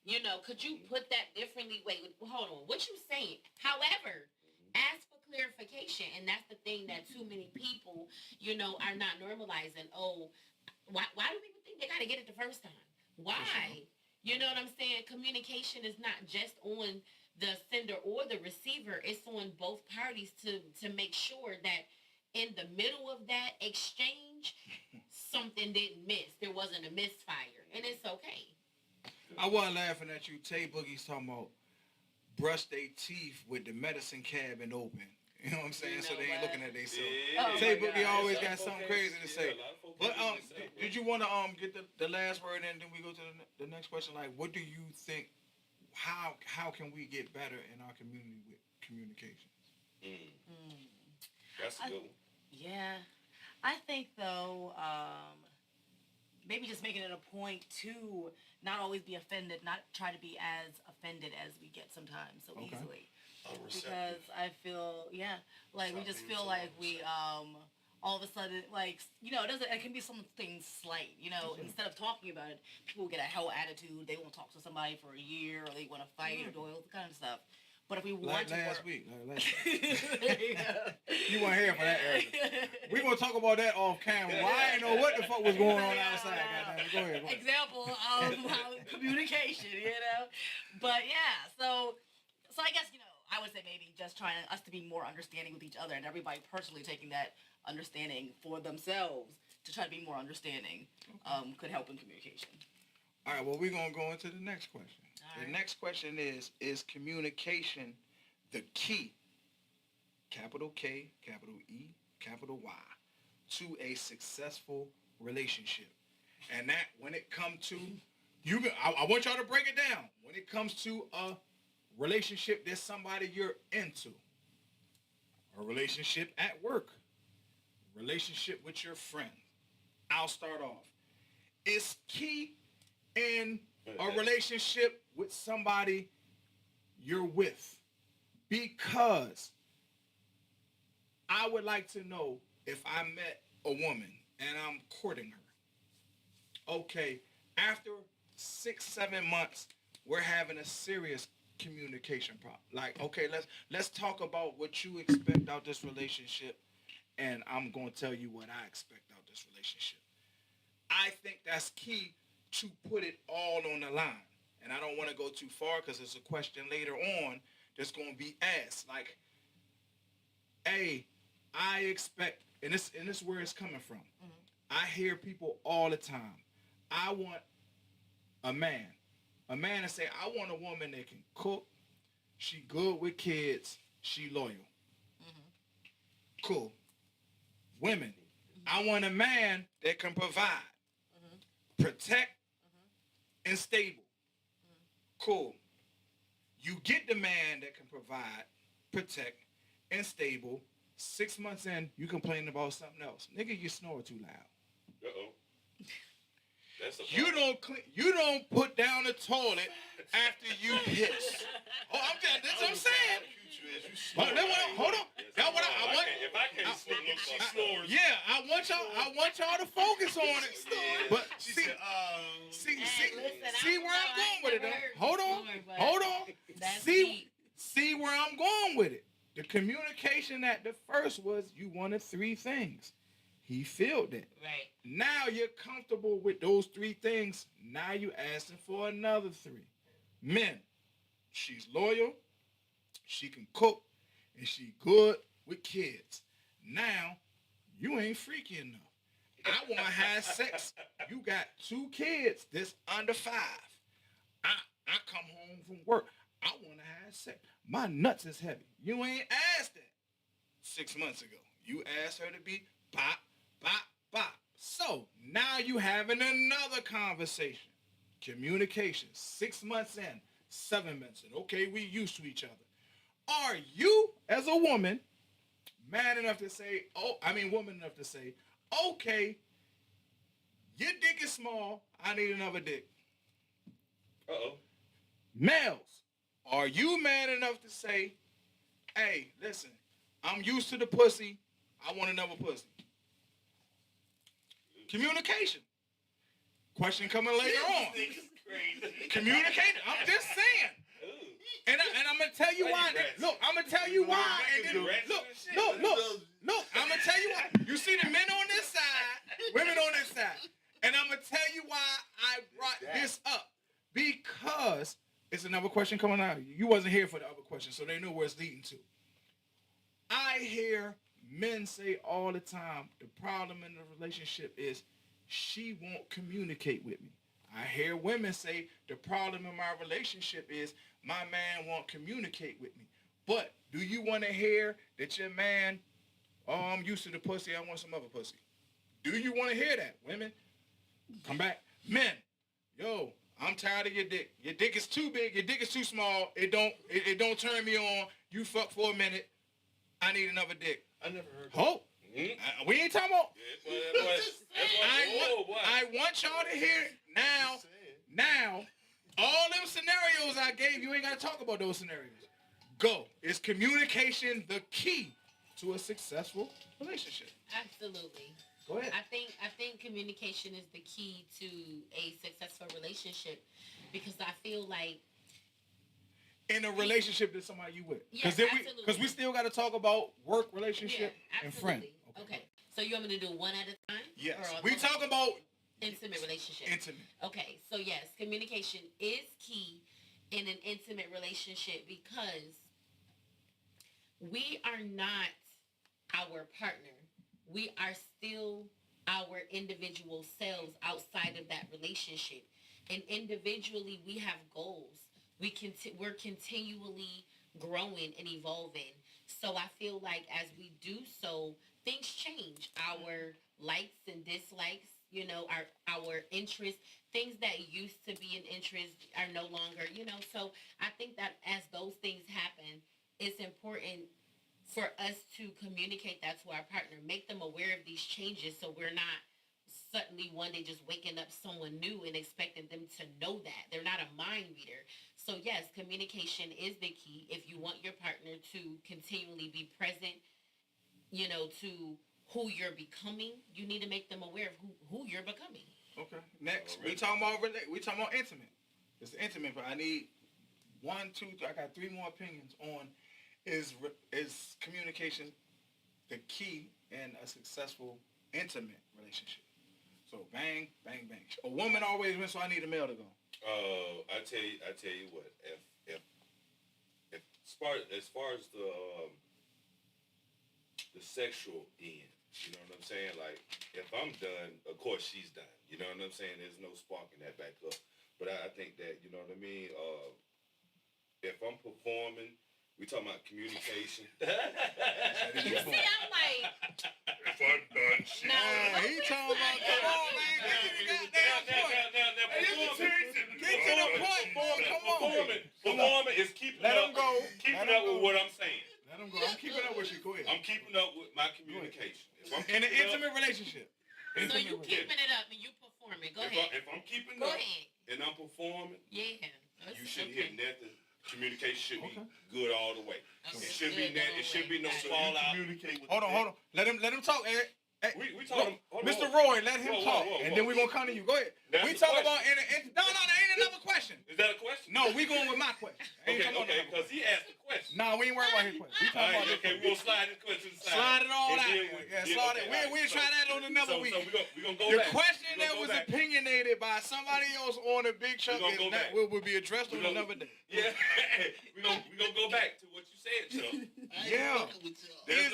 D: You know, could you put that differently? Wait, hold on. What you saying? However, ask for clarification. And that's the thing that too many people, are not normalizing. Oh, why do people think they got to get it the first time? Why? You know what I'm saying? Communication is not just on the sender or the receiver. It's on both parties to make sure that in the middle of that exchange, something didn't miss. There wasn't a misfire. And it's okay.
A: I wasn't laughing at you. Tay Boogie's talking about brush their teeth with the medicine cabinet open. You know what I'm saying? So they ain't looking at themselves.
B: Yeah.
A: Tay
C: my
A: Boogie
C: God.
A: always
B: A lot
A: got
B: of
A: something
B: folk
A: crazy to
B: ain't-
A: say.
B: yeah, a lot of folk
A: But
B: ain't just say,
A: did you want to get the last word and then we go to the next question? Like, what do you think? How can we get better in our community with communication?
B: That's a good one.
C: Yeah. I think though, maybe just making it a point to not always be offended, not try to be as offended as we get sometimes so
A: Okay.
C: easily. Because
E: Unreceptive.
C: I feel, like we
E: Stop
C: just
E: being
C: feel
E: so
C: like we,
E: unreceptive.
C: all of a sudden, it can be something slight, instead of talking about it, people get a hell attitude, they won't talk to somebody for a year, or they want to fight, or do all the kind of stuff. But if we want
A: Like
C: to
A: last
C: work...
A: week. Like last
C: There you go.
A: You weren't here for that area. We're going to talk about that off camera. Well, I didn't know what the fuck was going on outside. Goddamn. Go ahead.
C: Example of how communication, But yeah, so I guess, I would say maybe just trying us to be more understanding with each other and everybody personally taking that understanding for themselves to try to be more understanding could help in communication.
A: All right, well, we're going to go into the next question.
C: All
A: The
C: right.
A: next question is communication the key, capital K, capital E, capital Y, to a successful relationship? And that, when it comes to, I want y'all to break it down. When it comes to a relationship that's somebody you're into, a relationship at work, relationship with your friend, I'll start off. It's key in a relationship with somebody you're with, because I would like to know if I met a woman and I'm courting her. Okay, after 6-7 months, we're having a serious communication problem. Like, okay, let's talk about what you expect out this relationship, and I'm going to tell you what I expect out this relationship. I think that's key to put it all on the line. And I don't want to go too far because there's a question later on that's going to be asked. Like, hey, I expect, and this is where it's coming from. I hear people all the time. I want a man to say, I want a woman that can cook, she good with kids, she loyal. Cool. Women, I want a man that can provide, protect, and stable. Cool. You get the man that can provide, protect, and stable. 6 months in, you complaining about something else. Nigga, you snore too loud.
B: Uh-oh. That's a
A: You don't put down the toilet after you piss. Oh, that's what I'm saying. Hold on. That's what I want.
B: If I can't sleep,
E: She snores.
A: Yeah, I want y'all to focus on it. But
E: She
A: see,
E: said,
A: see where I'm going with it. Though. Hold on.
D: That's
A: See,
D: deep.
A: see where I'm going with it. The communication at the first was you wanted 3 things. He filled it.
D: Right.
A: Now you're comfortable with those 3 things. Now you asking for another 3. Men, she's loyal, she can cook, and she good with kids. Now, you ain't freaky enough. I want to have sex. You got 2 kids that's under 5. I come home from work. I want to have sex. My nuts is heavy. You ain't asked that 6 months ago. You asked her to be bop, bop, bop. So now you having another conversation. Communication. 6 months in, 7 months in. Okay, we used to each other. Are you, as a woman, woman enough to say, okay, your dick is small, I need another dick.
B: Uh-oh.
A: Males, are you man enough to say, hey, listen, I'm used to the pussy, I want another pussy? Communication. Question coming later on. Communication. I'm just saying. And I'm gonna tell you why. Look, I'm gonna tell you why. And then, look. I'm gonna tell you why. You see the men on this side, women on this side, and I'm gonna tell you why I brought this up. Because it's another question coming out. You wasn't here for the other question, so they know where it's leading to. I hear men say all the time, the problem in the relationship is she won't communicate with me. I hear women say the problem in my relationship is my man won't communicate with me. But do you want to hear that your man, oh, I'm used to the pussy, I want some other pussy? Do you want to hear that? Women, come back. Men, yo, I'm tired of your dick. Your dick is too big, your dick is too small, it don't turn me on. You fuck for a minute, I need another dick.
E: I never heard that.
A: Hope.
B: Mm-hmm.
A: We ain't talking about.
B: Boy.
A: I want y'all to hear it now. All them scenarios I gave, you ain't got to talk about those scenarios. Go. Is communication the key to a successful relationship?
D: Absolutely.
A: Go ahead.
D: I think communication is the key to a successful relationship because I feel like
A: in a relationship that somebody you with.
D: Yes,
A: Because we still got to talk about work relationship and friend.
D: Okay. So you want me to do one at a time?
A: Yes.
D: Or
A: We talk about
D: intimate relationship.
A: Intimate.
D: Okay. So yes, communication is key in an intimate relationship because we are not our partner. We are still our individual selves outside of that relationship. And individually, we have goals. We're continually growing and evolving. So I feel like as we do so, things change. Our likes and dislikes, our interests, things that used to be an interest are no longer, So I think that as those things happen, it's important for us to communicate that to our partner, make them aware of these changes so we're not suddenly one day just waking up someone new and expecting them to know that. They're not a mind reader. So yes, communication is the key. If you want your partner to continually be present, to who you're becoming, you need to make them aware of who you're becoming.
A: Okay. Next, we talking about intimate. It's intimate, but I need 1, 2, 3. I got 3 more opinions on is communication the key in a successful intimate relationship. So bang, bang, bang. A woman always wins, so I need a male to go.
B: I tell you what. If as far as the sexual end, you know what I'm saying? Like if I'm done, of course she's done. You know what I'm saying? There's no sparking that back up. But I think that you know what I mean. If I'm performing. We talking about communication.
D: You see, I'm like,
B: if I'm done, shit.
A: He talking about, come on, man, get to the goddamn point. Get to the point, boy, come on.
B: Performing is keeping up with what I'm saying.
A: Let him go. I'm keeping up with you. Go ahead.
B: I'm keeping up with my communication.
A: In an intimate relationship.
D: So you keeping it up and you performing. Go ahead.
B: If I'm keeping up and I'm performing,
D: yeah,
B: you shouldn't hear nothing. Communication should be good all the way. Okay. It should be no fallout.
A: Hold on. Let him talk, Eric. Hey,
B: we talking,
A: Mr. Roy, let him talk, and then we're going to come to you. Go ahead. We talk about no, there ain't another question.
B: Is that a question?
A: No, we going with my question.
B: Okay, because he asked the question. question.
A: Nah, we ain't worried about his question. We
B: All
A: talking
B: right,
A: about
B: okay, we're gonna slide this question aside.
A: Slide it all
B: And
A: out
B: then
A: there. Yeah,
B: yeah,
A: slide
B: okay,
A: it.
B: all right.
A: We'll try that on another week.
B: So we gonna go
A: The
B: back.
A: question
B: We gonna
A: that
B: go
A: was
B: back.
A: opinionated by somebody else on the Big Chuck
B: gonna
A: is
B: go
A: not,
B: back.
A: will be addressed on
B: We gonna-
A: another day.
B: Yeah, we gonna go back to what you said, Chuck.
A: Yeah.
B: There's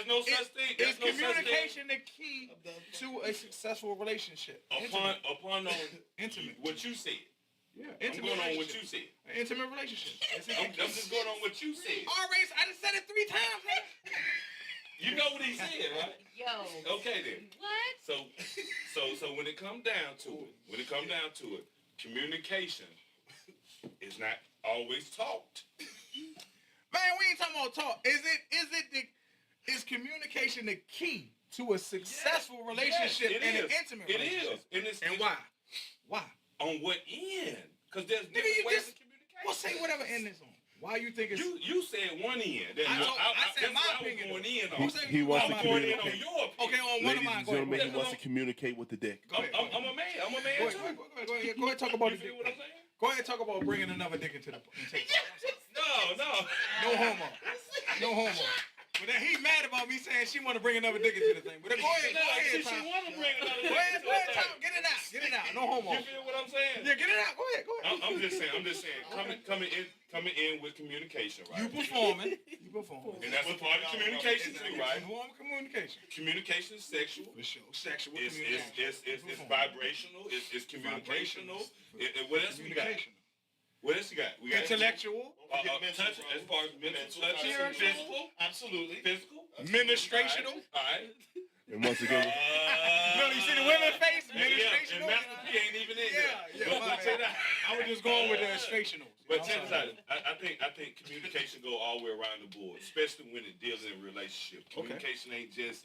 B: no such thing.
A: Is
B: There's no such thing.
A: communication the key to a successful relationship?
B: Upon
A: Intimate.
B: what you said.
A: Yeah,
B: I'm
A: intimate
B: going on what
A: relationship.
B: you said.
A: An intimate relationship. It's a
B: I'm
A: key.
B: just going on what you said.
A: Alright, I just said it 3 times, man.
B: You know what he said, right?
D: Yo.
B: Okay then.
D: What?
B: So when it comes down to it, communication is not always taught.
A: Man, we ain't talking about talk. Is communication the key to a successful relationship
B: Yes, it
A: and an
B: is.
A: intimate
B: It
A: relationship?
B: is.
A: And why? Why?
B: On what end? Because there's
A: Nigga,
B: different
A: you
B: ways
A: just-
B: of communication.
A: Well, say whatever end is on. Why you think it's...
B: You said one end.
A: I said
B: that's
A: my
B: what
A: opinion.
B: I was going in
A: Who
B: on.
A: said
F: He
A: you
F: wants
B: I'm
F: to
A: my
B: going
A: opinion?
B: in on
F: communicate.
B: your opinion.
A: Okay, on one of
F: Ladies
A: mine.
F: and
A: Go ahead.
F: gentlemen, he
B: ahead.
F: wants to communicate with the dick.
A: Go ahead.
B: I'm a man. I'm a man
A: Go
B: too.
A: ahead. Go ahead. Go ahead. Talk about
B: You
A: the
B: feel
A: dick.
B: what I'm saying?
A: Go ahead. Talk about bringing another dick into the...
B: No.
A: No homo. No homo. But then he mad about me saying she want to bring another dick into the thing. But then go ahead. Go ahead,
B: She
A: Tom.
B: want to bring another
A: Go ahead,
B: thing to
A: Tom.
B: it.
A: Get it out. Get it out. No homo.
B: You feel what I'm saying?
A: Yeah, get it out. Go ahead. Go ahead.
B: I'm just saying. Coming in with communication, right?
A: You performing.
B: And that's a part of communication too, right?
A: Performing communication.
B: Communication is sexual.
A: For sure. Sexual
B: It's
A: communication.
B: vibrational. It's communicational. What else we got?
A: Communication.
B: What else you got? We got
A: Intellectual.
B: touch as far as mental touch,
A: Spiritual.
B: physical,
E: Absolutely.
B: physical.
A: Ministrational.
B: All right.
F: And once again,
A: No, you see the women's face?
B: And
A: Ministrational.
B: Master P ain't even in there.
A: Yeah, my bad. I was just going with the illustrationals.
B: But check this out. I think communication go all the way around the board, especially when it deals in a relationship. Communication ain't just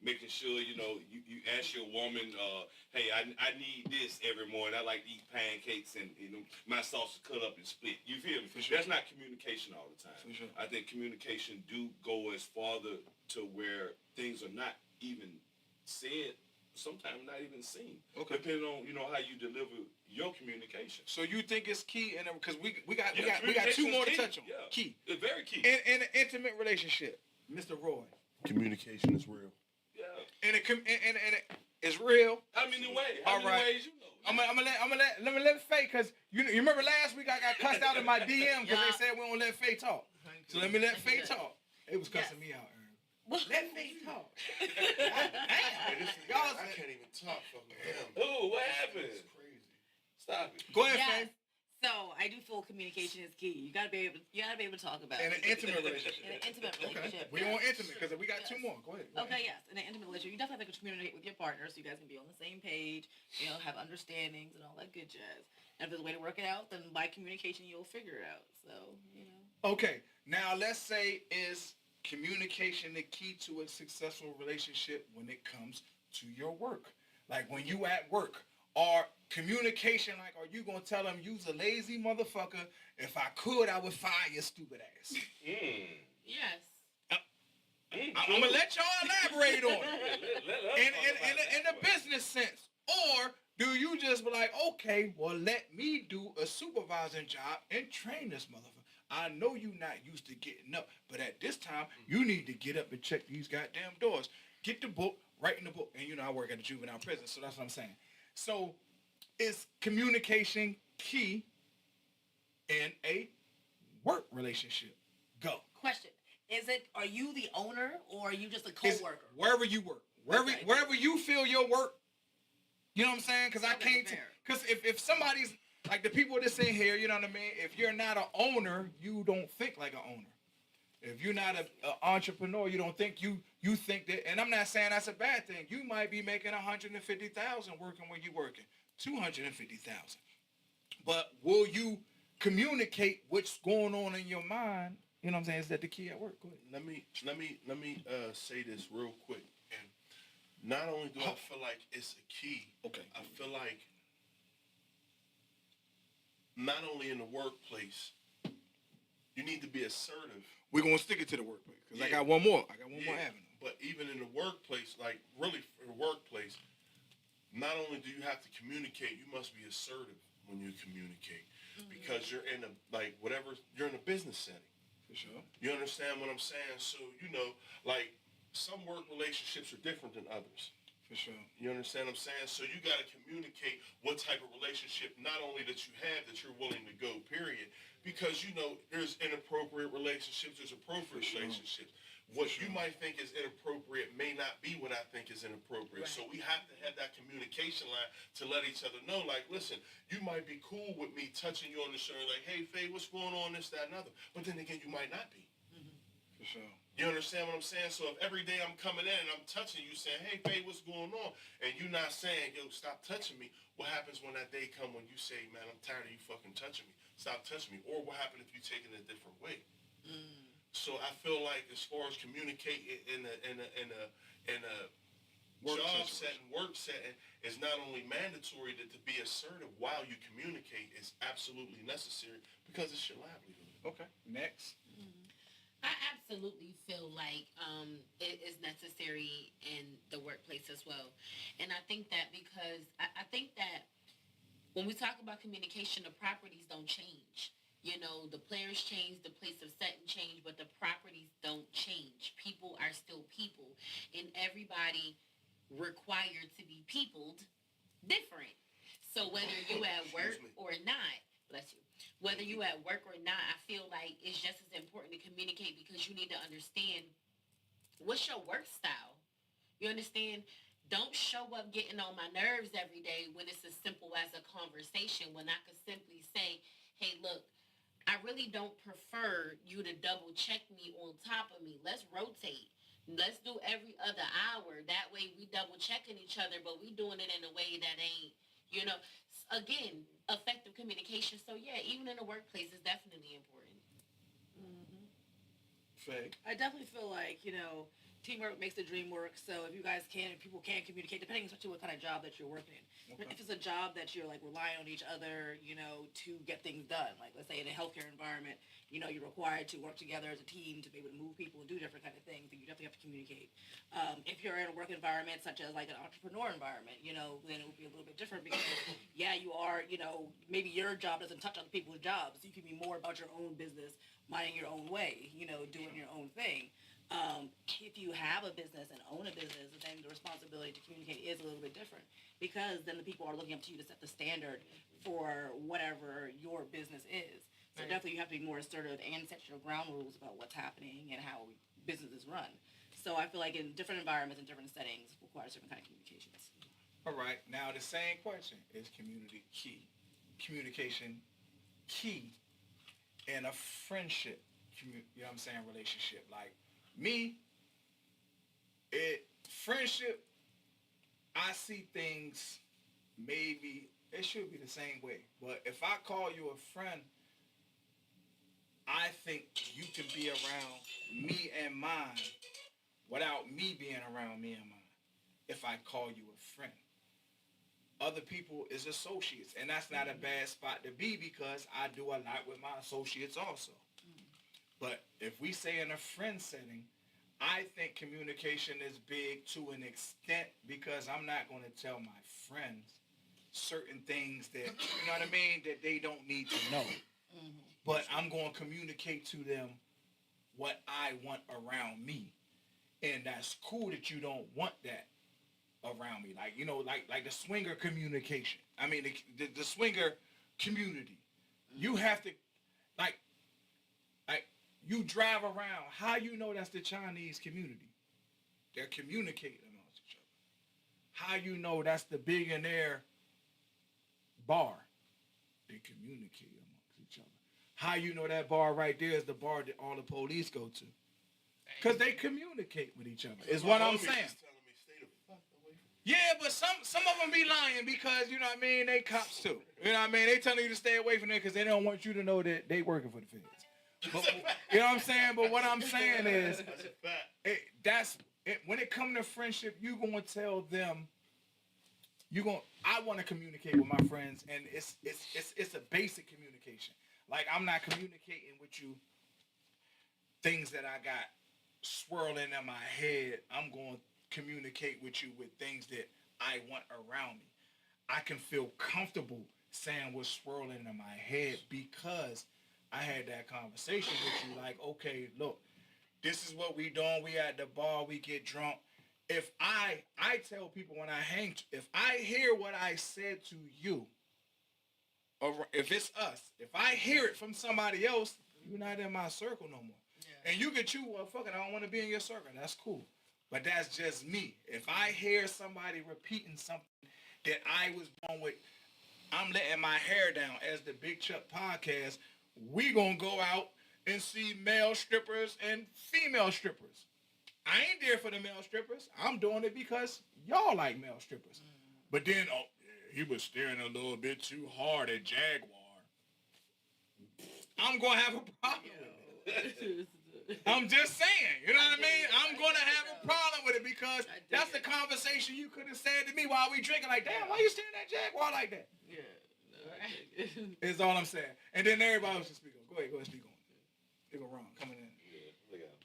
B: making sure you ask your woman, hey, I need this every morning. I like to eat pancakes and my sauce is cut up and split. You feel me?
A: For sure.
B: That's not communication all the time.
A: For sure.
B: I think communication do go as farther to where things are not even said, sometimes not even seen.
A: Okay.
B: Depending on how you deliver your communication.
A: So you think it's key, and because we got
B: communication
A: two more
B: is
A: to
B: key.
A: touch on.
B: Yeah.
A: Key
B: It's very key.
A: in an intimate relationship, Mr. Roy.
F: communication is real.
B: Yeah.
A: And it's real.
B: How many ways?
A: All
B: How many
A: right.
B: ways you know?
A: I'm gonna let Faye, because you remember last week I got cussed out in my DM because they said we don't let Faye talk. So let me let Faye talk. It was cussing me out, Aaron. Let Faye talk.
E: Hey, this is,
A: Y'all
E: I
A: said-
E: can't even talk fucking him.
B: Oh, what happened?
E: It's crazy.
B: Stop it.
A: Go ahead,
C: Yes.
A: Faye.
C: So I do feel communication is key. You gotta be able to talk about
A: In
C: it.
A: an intimate relationship.
C: In an intimate
A: Okay.
C: relationship.
A: We
C: yes.
A: on intimate because we got two more. Go ahead.
C: Okay, yes. In an intimate relationship, you definitely have to communicate with your partner so you guys can be on the same page, have understandings and all that good jazz. And if there's a way to work it out, then by communication you'll figure it out. So,
A: Okay. Now let's say is communication the key to a successful relationship when it comes to your work? Like when you at work, or communication, like, are you gonna tell them you's a lazy motherfucker? If I could, I would fire your stupid ass.
D: Yes.
A: I'm gonna let y'all elaborate on it.
B: Let us
A: In
B: talk about
A: in
B: that.
A: a business sense, or do you just be like, okay, well, let me do a supervising job and train this motherfucker? I know you not used to getting up, but at this time, you need to get up and check these goddamn doors. Get the book, write in the book. And I work at a juvenile prison, so that's what I'm saying. So is communication key in a work relationship? Go.
C: question. Are you the owner or are you just a
A: It's
C: co-worker?
A: wherever you work.
C: Okay.
A: Wherever you feel your work, you know what I'm saying? Because I
C: Okay,
A: can't,
C: fair.
A: because if somebody's, like the people that's in here, you know what I mean? If you're not an owner, you don't think like an owner. If you're not an entrepreneur, you don't think, you think that, and I'm not saying that's a bad thing. You might be making $150,000 working where you're working, $250,000. But will you communicate what's going on in your mind? You know what I'm saying? Is that the key at work? Go ahead.
E: Let me say this real quick. And not only do I feel like it's a key,
A: Okay.
E: I feel like not only in the workplace, you need to be assertive.
A: We're going to stick it to the workplace because I
E: Yeah.
A: got one more. I got one more
E: Yeah,
A: avenue.
E: But even in the workplace, like really for the workplace, not only do you have to communicate, you must be assertive when you communicate because you're in a, like whatever, you're in a business setting.
A: For sure.
E: You understand what I'm saying? So, like some work relationships are different than others.
A: For sure.
E: You understand what I'm saying? So you got to communicate what type of relationship, not only that you have, that you're willing to go, period. Because, there's inappropriate relationships, there's appropriate relationships. What you might think is inappropriate may not be what I think is inappropriate.
C: Right.
E: So we have to have that communication line to let each other know, like, listen, you might be cool with me touching you on the shoulder, like, hey, Faye, what's going on, this, that, and other. But then again, you might not be.
A: For sure.
E: You understand what I'm saying? So if every day I'm coming in and I'm touching you, saying, hey, babe, what's going on? And you're not saying, yo, stop touching me. What happens when that day come when you say, man, I'm tired of you fucking touching me. Stop touching me. Or what happens if you take it a different way? So I feel like as far as communicating in a work setting is not only mandatory to be assertive while you communicate, it's absolutely necessary because it's your livelihood.
A: Okay. Next.
D: I absolutely feel like it is necessary in the workplace as well. And I think that because I think that when we talk about communication, the properties don't change. The players change, the place of setting change, but the properties don't change. People are still people. And everybody required to be peopled different. So whether you at work or not, bless you, whether you at work or not, I feel like it's just as important to communicate because you need to understand what's your work style. You understand? Don't show up getting on my nerves every day when it's as simple as a conversation, when I could simply say, hey, look, I really don't prefer you to double check me on top of me. Let's rotate. Let's do every other hour. That way we double checking each other, but we doing it in a way that ain't, again, effective communication. So yeah, even in the workplace, it's definitely important.
A: Faye.
C: I definitely feel like, teamwork makes the dream work. So if people can communicate, depending especially what kind of job that you're working in.
A: Okay.
C: If it's a job that you're like relying on each other, to get things done, like let's say in a healthcare environment, you're required to work together as a team to be able to move people and do different kind of things, then you definitely have to communicate. If you're in a work environment such as like an entrepreneur environment, then it would be a little bit different because you are, maybe your job doesn't touch other people's jobs. You can be more about your own business, minding your own way, doing your own thing. If you have a business and own a business, then the responsibility to communicate is a little bit different because then the people are looking up to you to set the standard for whatever your business is. So definitely you have to be more assertive and set your ground rules about what's happening and how business is run. So I feel like in different environments and different settings requires different kind of communications.
A: All right. Now the same question is communication key in a friendship, relationship. Like me, friendship, I see things maybe it should be the same way. But if I call you a friend, I think you can be around me and mine without me being around me and mine if I call you a friend. Other people is associates, and that's not a bad spot to be because I do a lot with my associates also. But if we say in a friend setting, I think communication is big to an extent because I'm not going to tell my friends certain things that, that they don't need to know. But I'm going to communicate to them what I want around me. And that's cool that you don't want that around me. Like the swinger communication. I mean, the swinger community. You have to, like, you drive around. How you know that's the Chinese community? They're communicating amongst each other. How you know that's the billionaire bar? They communicate amongst each other. How you know that bar right there is the bar that all the police go to? Because they communicate with each other. Is what I'm saying. Yeah, but some of them be lying because, they cops too. They telling you to stay away from it because they don't want you to know that they working for the feds. But, you know what I'm saying? But what I'm saying is, when it comes to friendship, you going to tell them, I want to communicate with my friends, and it's a basic communication. Like, I'm not communicating with you things that I got swirling in my head. I'm going to communicate with you with things that I want around me. I can feel comfortable saying what's swirling in my head because I had that conversation with you. Like, okay, look, this is what we doing. We at the bar. We get drunk. If I tell people when I hang, if I hear what I said to you, or if it's us, if I hear it from somebody else, you're not in my circle no more. Yeah. And you can choose, well, fuck it, I don't want to be in your circle. That's cool. But that's just me. If I hear somebody repeating something that I was going with, I'm letting my hair down as the Big Chuck podcast, we gonna go out and see male strippers and female strippers. I ain't there for the male strippers. I'm doing it because y'all like male strippers. But then, oh, yeah, he was staring a little bit too hard at Jaguar. I'm gonna have a problem with it. I'm just saying, you know what I mean? I'm gonna have a problem with it because that's the conversation you could have said to me while we drinking. Like, damn, why you staring at Jaguar like that?
G: Yeah. No,
A: Is all I'm saying. And then everybody else can speak on. Go ahead, speak on. They go wrong coming in.
B: Yeah, look out.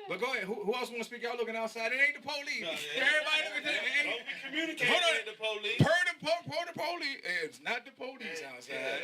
A: But go ahead. Who else want to speak? Y'all looking outside. It ain't the police.
B: No,
A: Everybody looking at it.
B: Don't be communicating
A: Hold on.
B: with the police.
A: Per the police. It's not the police outside.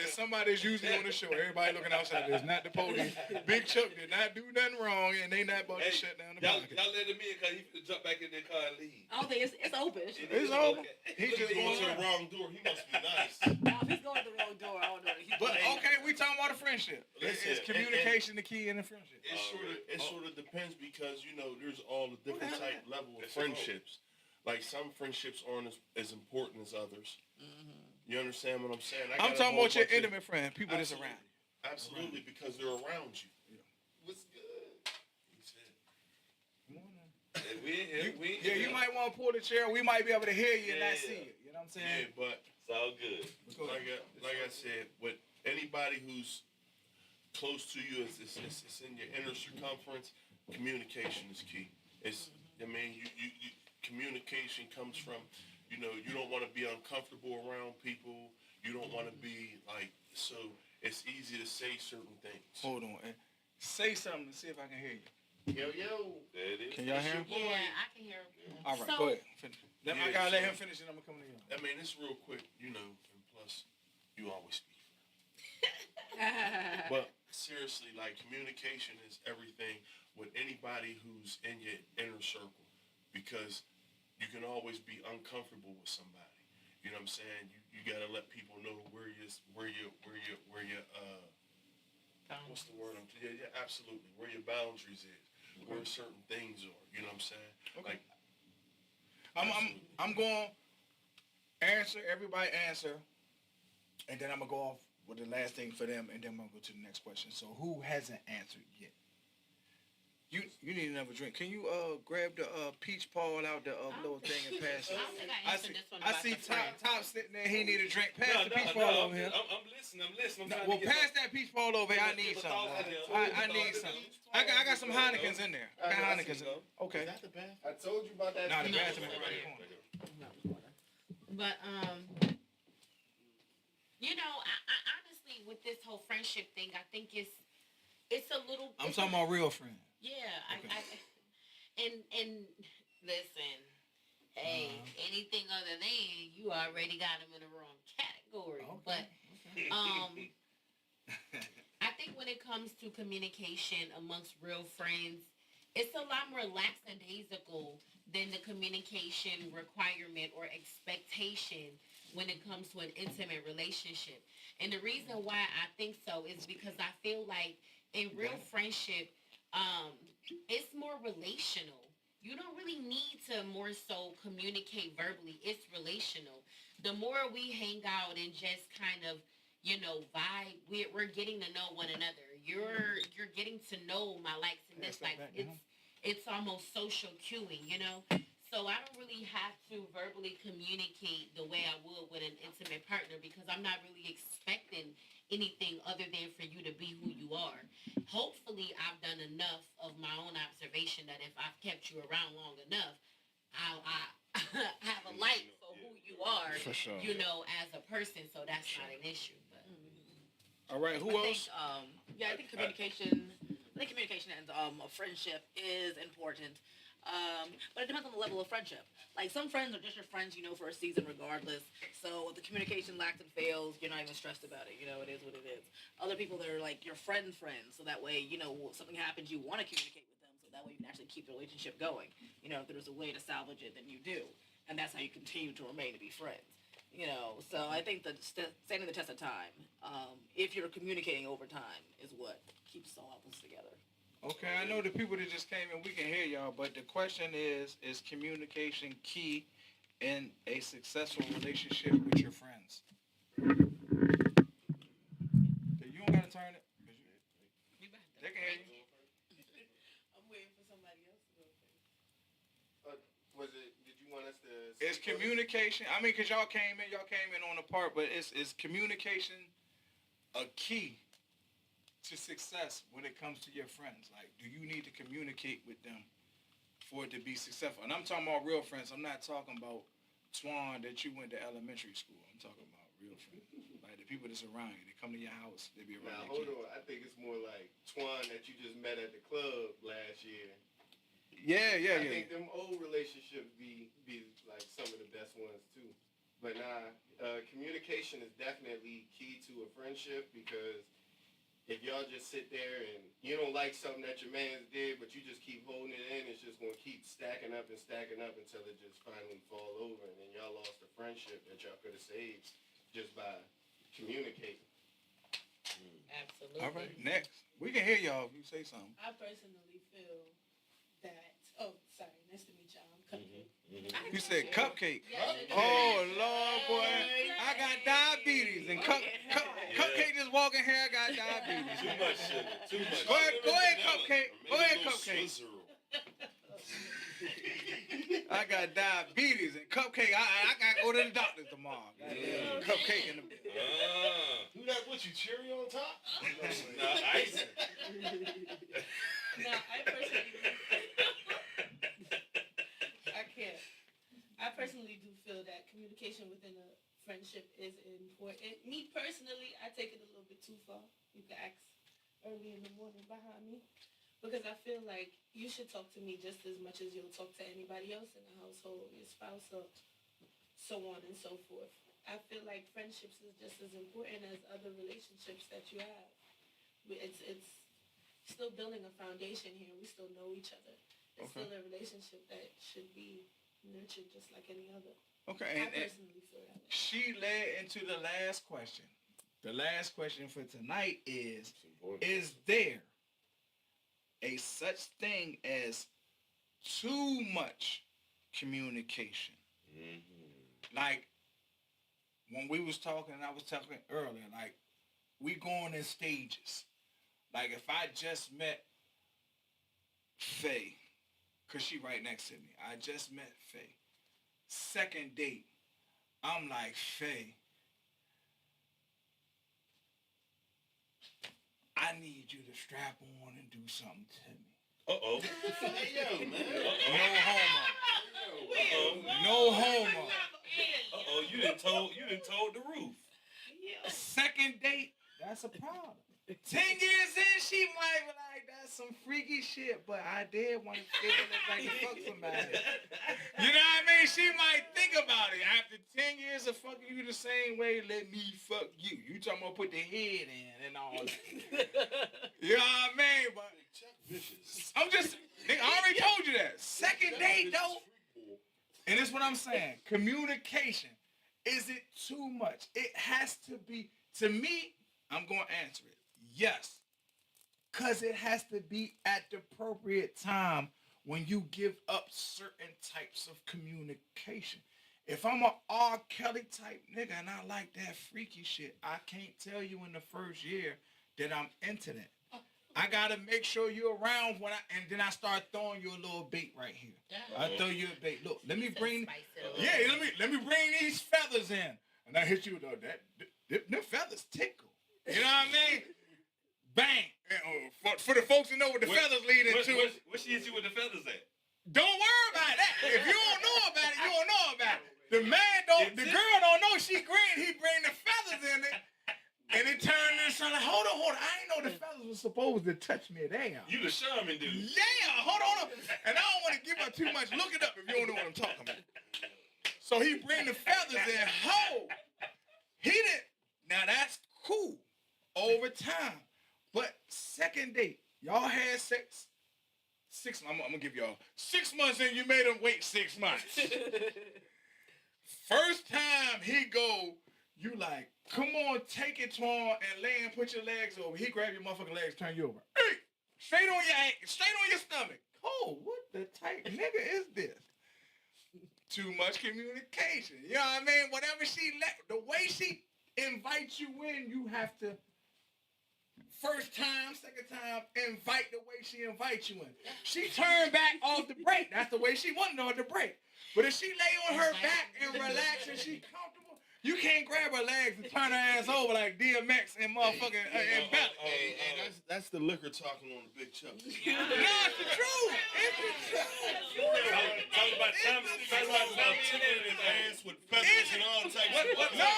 A: It's somebody that's usually on the show. Everybody looking outside. It's not the police. Big Chuck did not do nothing wrong, and they not about to shut down the podcast.
B: Y'all let him in because he finna jump back in their car and leave.
C: I don't think it's open.
A: It's over. He just
E: Going to
A: going
E: the wrong door. He must be nice.
C: No, if he's going to the wrong door, I don't know.
A: But okay, we talking about a friendship.
E: Listen,
A: It's communication the key in a friendship.
E: It sort of depends because there's all the different type level of friendships. Like some friendships aren't as important as others. You understand what I'm saying?
A: I'm talking about your intimate friend, people that's
E: Absolutely.
A: around.
E: Absolutely, because they're around you.
B: What's good?
E: He said,
A: Come on now.
B: Yeah, we in here. We in
A: Yeah,
B: here.
A: you might want to pull the chair. We might be able to hear you and not
B: Yeah.
A: see you. You know what I'm
E: yeah,
A: saying?
E: but
B: It's all good.
E: like I said, with anybody who's close to you, it's in your inner circumference. Communication is key. I mean, you communication comes from, you don't want to be uncomfortable around people. You don't want to be so it's easy to say certain things.
A: Hold on. Say something to see if I can hear you.
E: Yo.
B: There it is.
A: Can y'all hear him?
D: Yeah, I can hear him.
A: All right,
D: So-
A: go ahead. Finish. I
E: Yeah,
A: gotta let
E: so-
A: him finish and I'm gonna come to you.
E: I mean, it's real quick, and plus, you always speak. But seriously, communication is everything with anybody who's in your inner circle, because you can always be uncomfortable with somebody. You know what I'm saying? You gotta let people know where your what's the word? Yeah, absolutely. Where your boundaries is, where certain things are. You know what I'm saying?
A: Okay.
E: Like,
A: I'm going to answer, everybody answer, and then I'm going to go off with the last thing for them, and then I'm going to go to the next question. So who hasn't answered yet? You need another drink. Can you grab the peach paul out the little thing and pass it?
D: I don't think I answered this one
A: I
D: about
A: see
D: the friend.
A: Top sitting there. He need a drink. Pass the peach paul over here.
B: I'm listening.
A: No, well, pass that peach paul over here. I need some. I need some. I got some Heinekens in there. I got Heinekens in there. Okay.
E: is that the bathroom?
F: I told you about that.
A: Nah, the
D: No.
A: bathroom is right in the corner.
D: But I honestly, with this whole friendship thing, I think it's a little.
A: I'm talking about real friends.
D: Yeah,
A: Okay.
D: and listen, hey, anything other than you already got them in the wrong category.
A: Okay.
D: But I think when it comes to communication amongst real friends, it's a lot more lackadaisical than the communication requirement or expectation when it comes to an intimate relationship. And the reason why I think so is because I feel like in real friendship, it's more relational. You don't really need to more so communicate verbally. It's relational. The more we hang out and just kind of, vibe, we're getting to know one another. You're getting to know my likes and dislikes. It's almost social cueing, So I don't really have to verbally communicate the way I would with an intimate partner because I'm not really expecting anything other than for you to be who you are. Hopefully, I've done enough of my own observation that if I've kept you around long enough, I have a light for who you are,
A: For sure.
D: As a person. So that's not an issue. But
A: All right, who else?
C: I think communication and a friendship is important. But it depends on the level of friendship. Like some friends are just your friends, for a season regardless. So if the communication lacks and fails, you're not even stressed about it. It is what it is. Other people, they're like your friends, so that way, something happens, you want to communicate with them, so that way you can actually keep the relationship going. If there's a way to salvage it, then you do, and that's how you continue to remain to be friends. So I think that standing the test of time, if you're communicating over time, is what keeps all of us together.
A: Okay, I know the people that just came in, we can hear y'all, but the question is communication key in a successful relationship with your friends? You don't gotta turn it. They can hear you.
G: I'm waiting for somebody else to go first.
F: Did you want us to?
A: It's communication. I mean, cause y'all came in on the part, but is communication a key to success when it comes to your friends? Like, do you need to communicate with them for it to be successful? And I'm talking about real friends. I'm not talking about Twan that you went to elementary school. I'm talking about real friends. Like the people that's around you. They come to your house. They be around
F: Now,
A: your
F: hold
A: kids.
F: on. I think it's more like Twan that you just met at the club last year.
A: Yeah.
F: I think them old relationships be like some of the best ones too. But communication is definitely key to a friendship because if y'all just sit there and you don't like something that your man's did, but you just keep holding it in, it's just going to keep stacking up until it just finally fall over. And then y'all lost a friendship that y'all could have saved just by communicating.
D: Absolutely.
A: All right, next. We can hear y'all if you say something.
G: I personally feel that. Oh, sorry. Nice to meet y'all. I'm Cupcake.
A: You said cupcake.
G: Yes,
A: Oh, Lord, boy. I got diabetes. And Cupcake just walking here, I got diabetes.
B: Too much sugar. Too much.
A: Go ahead, Cupcake. Go ahead, Cupcake. I got diabetes and Cupcake. I got to go to the doctor tomorrow. Cupcake in the
E: Who that with you? Cherry on top?
B: No, ice.
G: No, I personally do feel that communication within a friendship is important. Me personally, I take it a little bit too far. You can ask early in the morning behind me. Because I feel like you should talk to me just as much as you'll talk to anybody else in the household, your spouse, or so on and so forth. I feel like friendships is just as important as other relationships that you have. It's still building a foundation here. We still know each other. It's
A: Okay.
G: still a relationship that should be nurtured just like any other.
A: Okay,
G: I
A: and
G: personally feel that way.
A: she led into the last question. The last question for tonight is there a such thing as too much communication?
B: Mm-hmm.
A: Like, when we was talking, and I was talking earlier, like, we going in stages. Like, if I just met Faye, because she right next to me. I just met Faye. Second date, I'm like, Faye, I need you to strap on and do something to me.
B: Uh-oh.
E: Hey, yo, man.
A: No homo.
B: Uh-oh, you done told the roof.
A: Second date, that's a problem. 10 years in, she might be like, that's some freaky shit, but I did want to feel it like to fuck somebody. You know what I mean? She might think about it. After 10 years of fucking you the same way, let me fuck you. You talking about put the head in and all that. You know what I mean? But I'm just, I already told you that. Second date, though. And this is what I'm saying. Communication. Is it too much? It has to be. To me, I'm going to answer it. Yes. Because it has to be at the appropriate time when you give up certain types of communication. If I'm a R. Kelly type nigga and I like that freaky shit, I can't tell you in the first year that I'm into that. I gotta make sure you're around and then I start throwing you a little bait right here. I throw you a bait. Look, let me bring these feathers in, and I hit you with them feathers tickle. You know what I mean? Bang. For the folks who know what the feathers lead into.
B: What she hit you with the feathers at?
A: Don't worry about that. If you don't know about it, you don't know about it. The man don't. The girl don't know she green. He bring the feathers in it. And it turned into something like, hold on. I ain't know the fellas was supposed to touch me there.
B: You the shaman dude.
A: Yeah, hold on. And I don't want to give up too much. Look it up if you don't know what I'm talking about. So he bring the feathers in. Ho! He didn't. Now that's cool. Over time. But second date, y'all had sex. 6 months. I'm gonna give y'all 6 months and you made him wait 6 months. First time he go, you like, come on, take it to him and lay and put your legs over. He grab your motherfucking legs, turn you over. Hey, straight on your stomach. Oh, what the type nigga is this? Too much communication. You know what I mean? Whatever the way she invites you in, you have to first time, second time, invite the way she invites you in. She turned back off the break. That's the way she wanted on the break. But if she lay on her back and relax and she comfortable, you can't grab her legs and turn her ass over like DMX and motherfucking and Bella.
E: Hey, that's the liquor talking on the big chuck.
A: No, it's the truth. It's the truth.
B: Talk about Tom tickling his ass with feathers and all types of stuff.
A: No.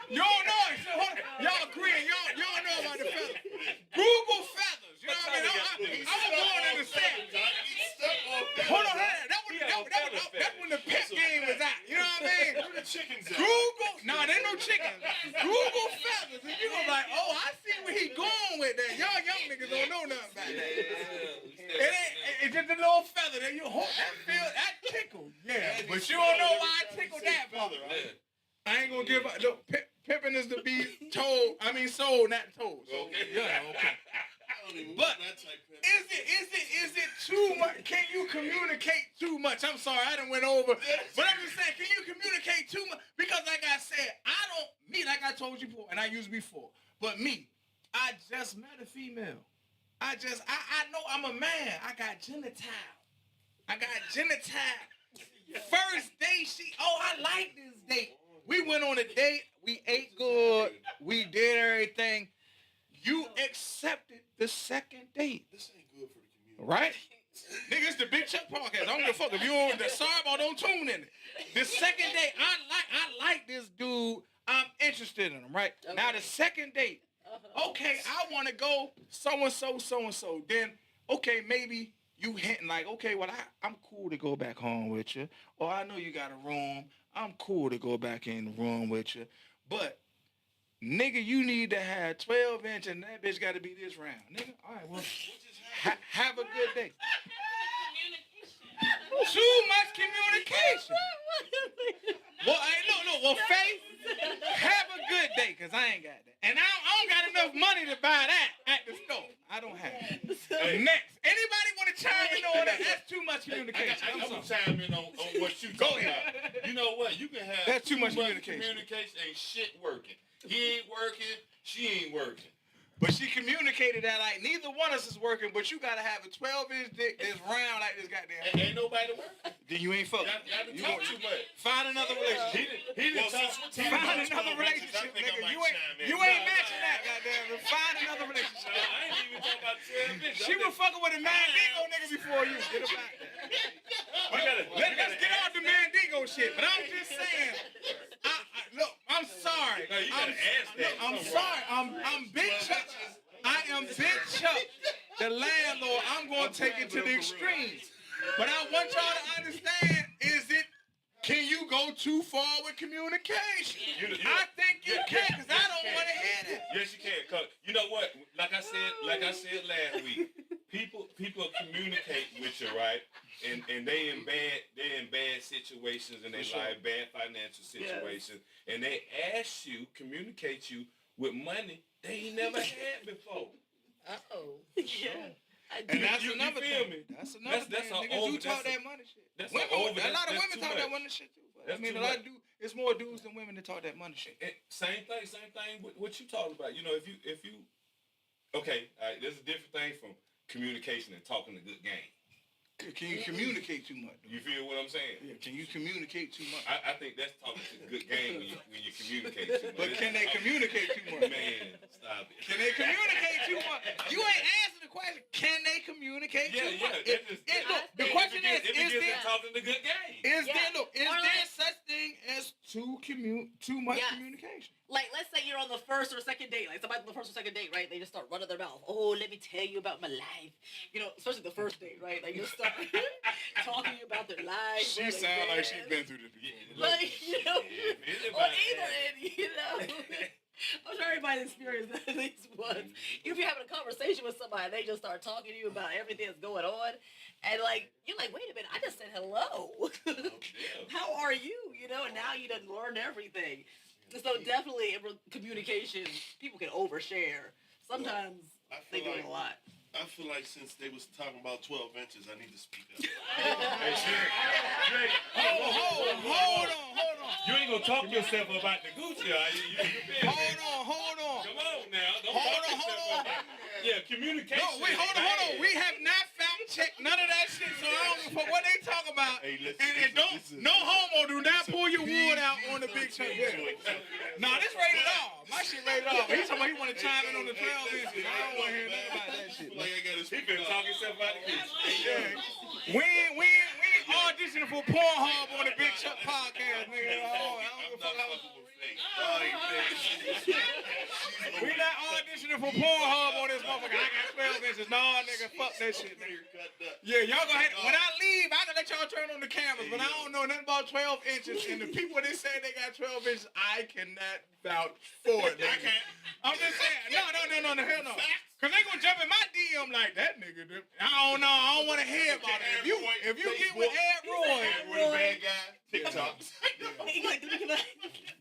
A: You don't know it. So, y'all agreeing. Y'all know about the feathers. Google feathers. You know what I mean? I was born in the set. Hold on. That's when the pet game was out. You know what I mean?
E: Where the chickens at?
A: Google. No, there ain't no chickens. Google feathers. And you're gonna be like, oh, I see where he going with that. Y'all young niggas don't know nothing about that. It's just a little feather that you hold. That tickle. Yeah. But you don't know why I tickled that feather. I ain't gonna give up. Look, pimping is to be sold, not told.
B: Okay.
A: Yeah, okay. But is it too much? Can you communicate too much? I'm sorry, I done went over. But I'm just saying, can you communicate too much? Because like I said, like I told you before, and I used before, but I just met a female. I know I'm a man. I got genitile. First date, I like this date. We went on a date. We ate good. We did everything. You accepted the second date.
E: This ain't good for the community.
A: Right? Nigga, it's the Big Chuck podcast. I don't give a fuck. If you don't, sorry about don't tune in. The second date, I like this dude. I'm interested in him, right? Okay. Now the second date. Okay, I want to go so-and-so. Then, okay, maybe you hinting like, okay, well, I'm cool to go back home with you. Or I know you got a room. I'm cool to go back in the room with you. But, nigga, you need to have 12 inch and that bitch got to be this round. Nigga, all right, well, have a good day. Too much communication. Well, hey, look, well, Faith, have a good day, because I ain't got that. And I don't got enough money to buy that at the store. I don't have it. Next. Anybody want to chime in on that? That's too much communication.
B: I'm going to chime in on what you talking about. You know what? You can have
A: that's too much communication.
B: Communication ain't shit working. He ain't working. She ain't working.
A: But she communicated that like neither one of us is working, but you gotta have a 12-inch dick that's round like this goddamn.
B: Ain't nobody working.
A: Then you ain't fucking.
B: You talk too much.
A: Find another relationship.
B: He didn't
A: find another relationship, nigga. You ain't matching that, goddamn. Find another relationship.
B: I ain't even talking about 12 bitches.
A: She was fucking with a Mandingo nigga before you. Get about that. Let's get off the Mandingo shit. But I'm just saying. Look, I'm sorry.
B: No, you gotta ask that.
A: I'm sorry. I'm Big Chuck. I am Big Chuck, the landlord. I'm going to take it to the extremes. But I want y'all to understand, can you go too far with communication? I think you can, because I don't want to hear that.
B: Yes, you can. Cause you know what? Like I said last week, people communicate with you, right? And they in bad situations and they like bad financial situations. Yes. And they communicate you with money they ain't never had before.
G: Yeah.
A: And that's another thing. That's another thing. Niggas do talk that money shit. A lot of women talk that money shit too. I mean, it's more dudes than women that talk that money shit.
B: Same thing with what you talking about. You know, if you okay, all right, there's a different thing from communication and talking a good game.
A: Can you communicate too much?
B: You feel what I'm saying?
A: Yeah. Can you communicate too much?
B: I think that's talking a good game when you communicate too much.
A: But can they communicate too much?
B: Man, stop it.
A: Can they communicate too much? You ain't answering the question. Can they communicate too much? The question is there
B: talking a good game?
A: Is there such thing as too much What
C: Yes.
A: communication?
C: Like, let's say you're on the first or second date. Like, somebody on the first or second date, right? They just start running their mouth. Oh, let me tell you about my life. You know, especially the first date, right? They just start talking about their life.
A: She sound like she's been through this before.
C: Like, you know,
B: Yeah,
C: on either end, you know. I'm sure everybody experienced that at least once. If you're having a conversation with somebody, they just start talking to you about everything that's going on, and like you're like, wait a minute, I just said hello. How are you? You know, and now you done learned everything. So definitely, communication, people can overshare. Sometimes
E: I
C: they
E: feel
C: do it a lot.
E: I feel like since they was talking about 12 inches, I need to speak up.
A: Hold on.
B: You ain't gonna talk yourself about the Gucci, are you?
A: Hold on.
B: Come on now. Don't
A: Hold
B: talk
A: on.
B: yourself about Yeah, communication.
A: No, wait, hold on. We have not fact checked none of that shit, so I don't know what they talk about.
E: Hey, listen,
A: And no homo, do not pull your wood out on the big chunk. Nah, this rated R. My shit rated R. He talking about he want to chime in on the 12 inches. I don't want to hear nothing about that shit.
E: Like I gotta
B: He
E: speak
B: been
E: up.
B: talking himself about the Gucci.
A: Yeah. We ain't auditioning for Pornhub on the Big Chuck podcast, nigga. I don't give a fuck how much. We not auditioning for Pornhub on this motherfucker. I got 12 inches. Nah, nigga, fuck that shit, nigga. Yeah, y'all gonna have to, when I leave, I gonna let y'all turn on the cameras, but I don't know nothing about 12 inches. And the people that say they got 12 inches, I cannot vouch for it. Nigga. I'm just saying, no, hell no. Cause they gonna jump in my DM like that nigga. I don't know. I don't want to hear about it. If you get with Ed Roy,
E: bad guy, TikToks.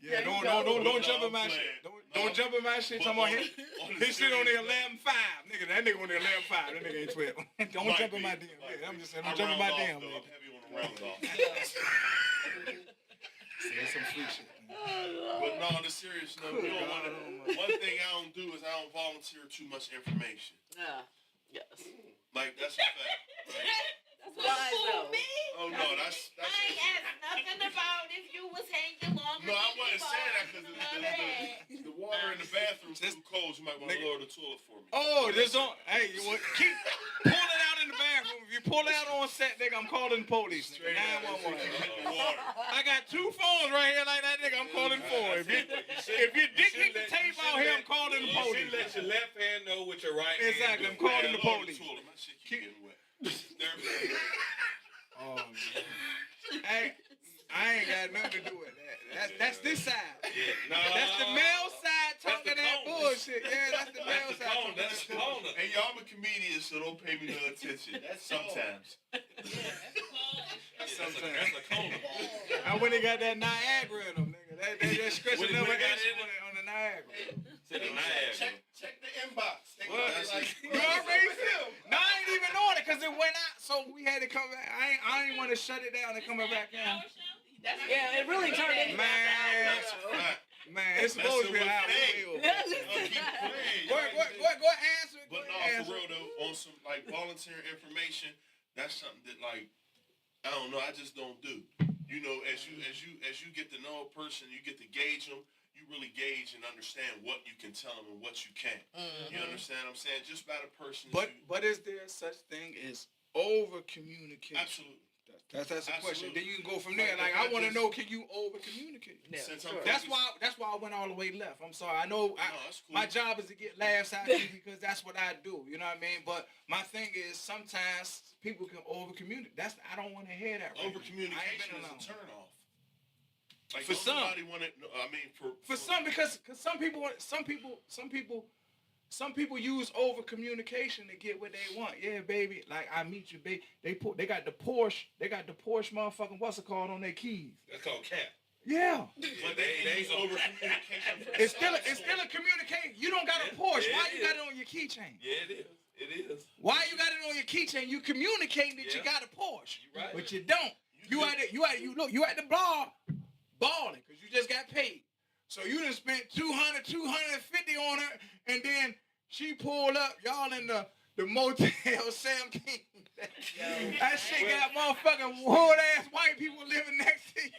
A: yeah, don't jump in my shit. Don't jump in my shit. Talking about his shit on the 11.5, nigga. That nigga on the 11.5. That nigga ain't 12. Don't jump in my DM. Yeah, I'm just saying, don't jump in my DM.
E: I'm heavy on the round off.
A: Saying some free shit.
E: But no, on the serious note, you don't wanna, one thing I don't do is I don't volunteer too much information.
C: Yes.
E: Like, that's a fact. Right?
C: That's wise though.
E: Oh no, that's
D: I ain't asked nothing about if you was hanging longer.
E: no, I wasn't saying that because the water in the bathroom's too cold. You might want to lower the toilet for me.
A: Oh, this on. Hey, keep pull it out in the bathroom. If you pull it out on set, nigga, I'm calling the police. Nigga. 911. I got 2 phones right here like that, nigga. I'm calling 4. If you dick hit the tape out here, I'm calling the
B: You
A: police.
B: should let your left hand know what your right
A: Exactly, I'm
B: hand
A: calling the
E: Lower
A: police.
E: toilet. My shit keep getting wet.
A: Oh, man. Hey, I ain't got nothing to do with that. That's this side.
B: No,
A: That's the male side talking
B: the
A: that
B: corner.
A: bullshit. Yeah, that's the male side talking
B: That's the corner.
E: Hey, y'all, I'm a comedian, so don't pay me no attention. Sometimes.
B: That's a corner.
A: I when they got that Niagara in them, nigga. That scratching
B: When
A: number
B: they got
A: H
B: it in
A: on the Niagara.
B: Sit in my
E: Check the inbox. They
A: What?
E: got, like,
A: You already see him? No, I ain't even on it because it went out, so we had to come back. I ain't want to shut it down and come back in.
C: Yeah, it really turned into
A: Man, it's supposed to be out.
E: Keep playing.
A: Go answer it.
E: But
A: Go
E: no,
A: answer
E: for
A: it.
E: real though, on some like volunteer information, that's something that like I don't know, I just don't do. You know, as you get to know a person, you get to gauge them. You really gauge and understand what you can tell them and what you can't. You understand what I'm saying? Just by the person.
A: But is there such thing as over communication?
E: Absolutely.
A: That's a question.
E: Absolutely.
A: Then you can go from there. Like I want to know, can you over communicate?
E: Since I'm
A: That's
E: focused-
A: why I went all the way left. I'm sorry. I know
E: that's cool.
A: my job is to get laughs out of you because that's what I do. You know what I mean? But my thing is sometimes people can over communicate. I don't want to hear that. Right
E: Over communication is a turn off. Like
A: For some.
E: I mean
A: For some, because some people use over communication to get what they want. Yeah, baby. Like I meet you, baby. They got the Porsche motherfucking what's it called on their keys.
B: That's called cap.
A: Yeah.
E: But they use over communication.
A: It's still a communication. You don't got a Porsche.
B: Yeah,
A: Why
B: it
A: you got
B: is.
A: it on your keychain?
B: Yeah, it is. It is.
A: Why you got it on your keychain? You communicating that you
B: Yeah.
A: got a Porsche.
B: You right.
A: But you don't. You at the bar balling because you just got paid. So you done spent 200, 250 on her, and then she pulled up, y'all in the Motel 17. That shit got motherfucking old ass white people living next to you.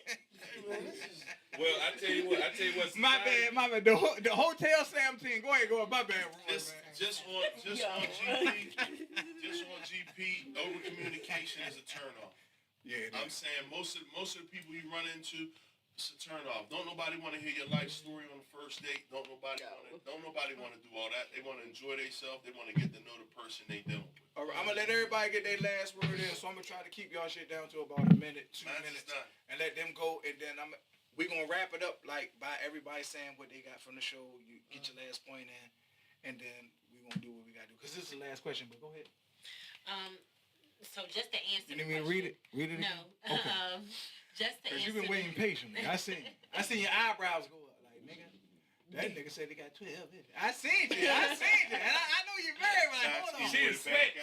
B: Well, I tell you what.
A: My bad. The Hotel 17. Go ahead. My bad, Roy,
E: Just on GP, over communication is a turn off.
A: Yeah,
E: I'm saying most of the people you run into, It's a turn off. Don't nobody want to hear your life story on the first date. Don't nobody want to do all that. They want to enjoy themselves. They want to get to know the person they dealing with.
A: All right, I'm gonna let everybody get their last word in, so I'm gonna try to keep y'all shit down to about a minute, 2 minutes, and let them go, and then we gonna wrap it up like by everybody saying what they got from the show. You get your last point in, and then we gonna do what we gotta do. Cause this is the last question, but go ahead.
D: So just to answer.
A: You need me to read it? Read it again?
D: No.
A: Okay.
D: Just to answer.
A: Cause you've been waiting patiently. I seen your eyebrows go up. Like, nigga, that nigga said they got 12 in it. I seen you. And I know you very well. Hold on.
B: She is sweat.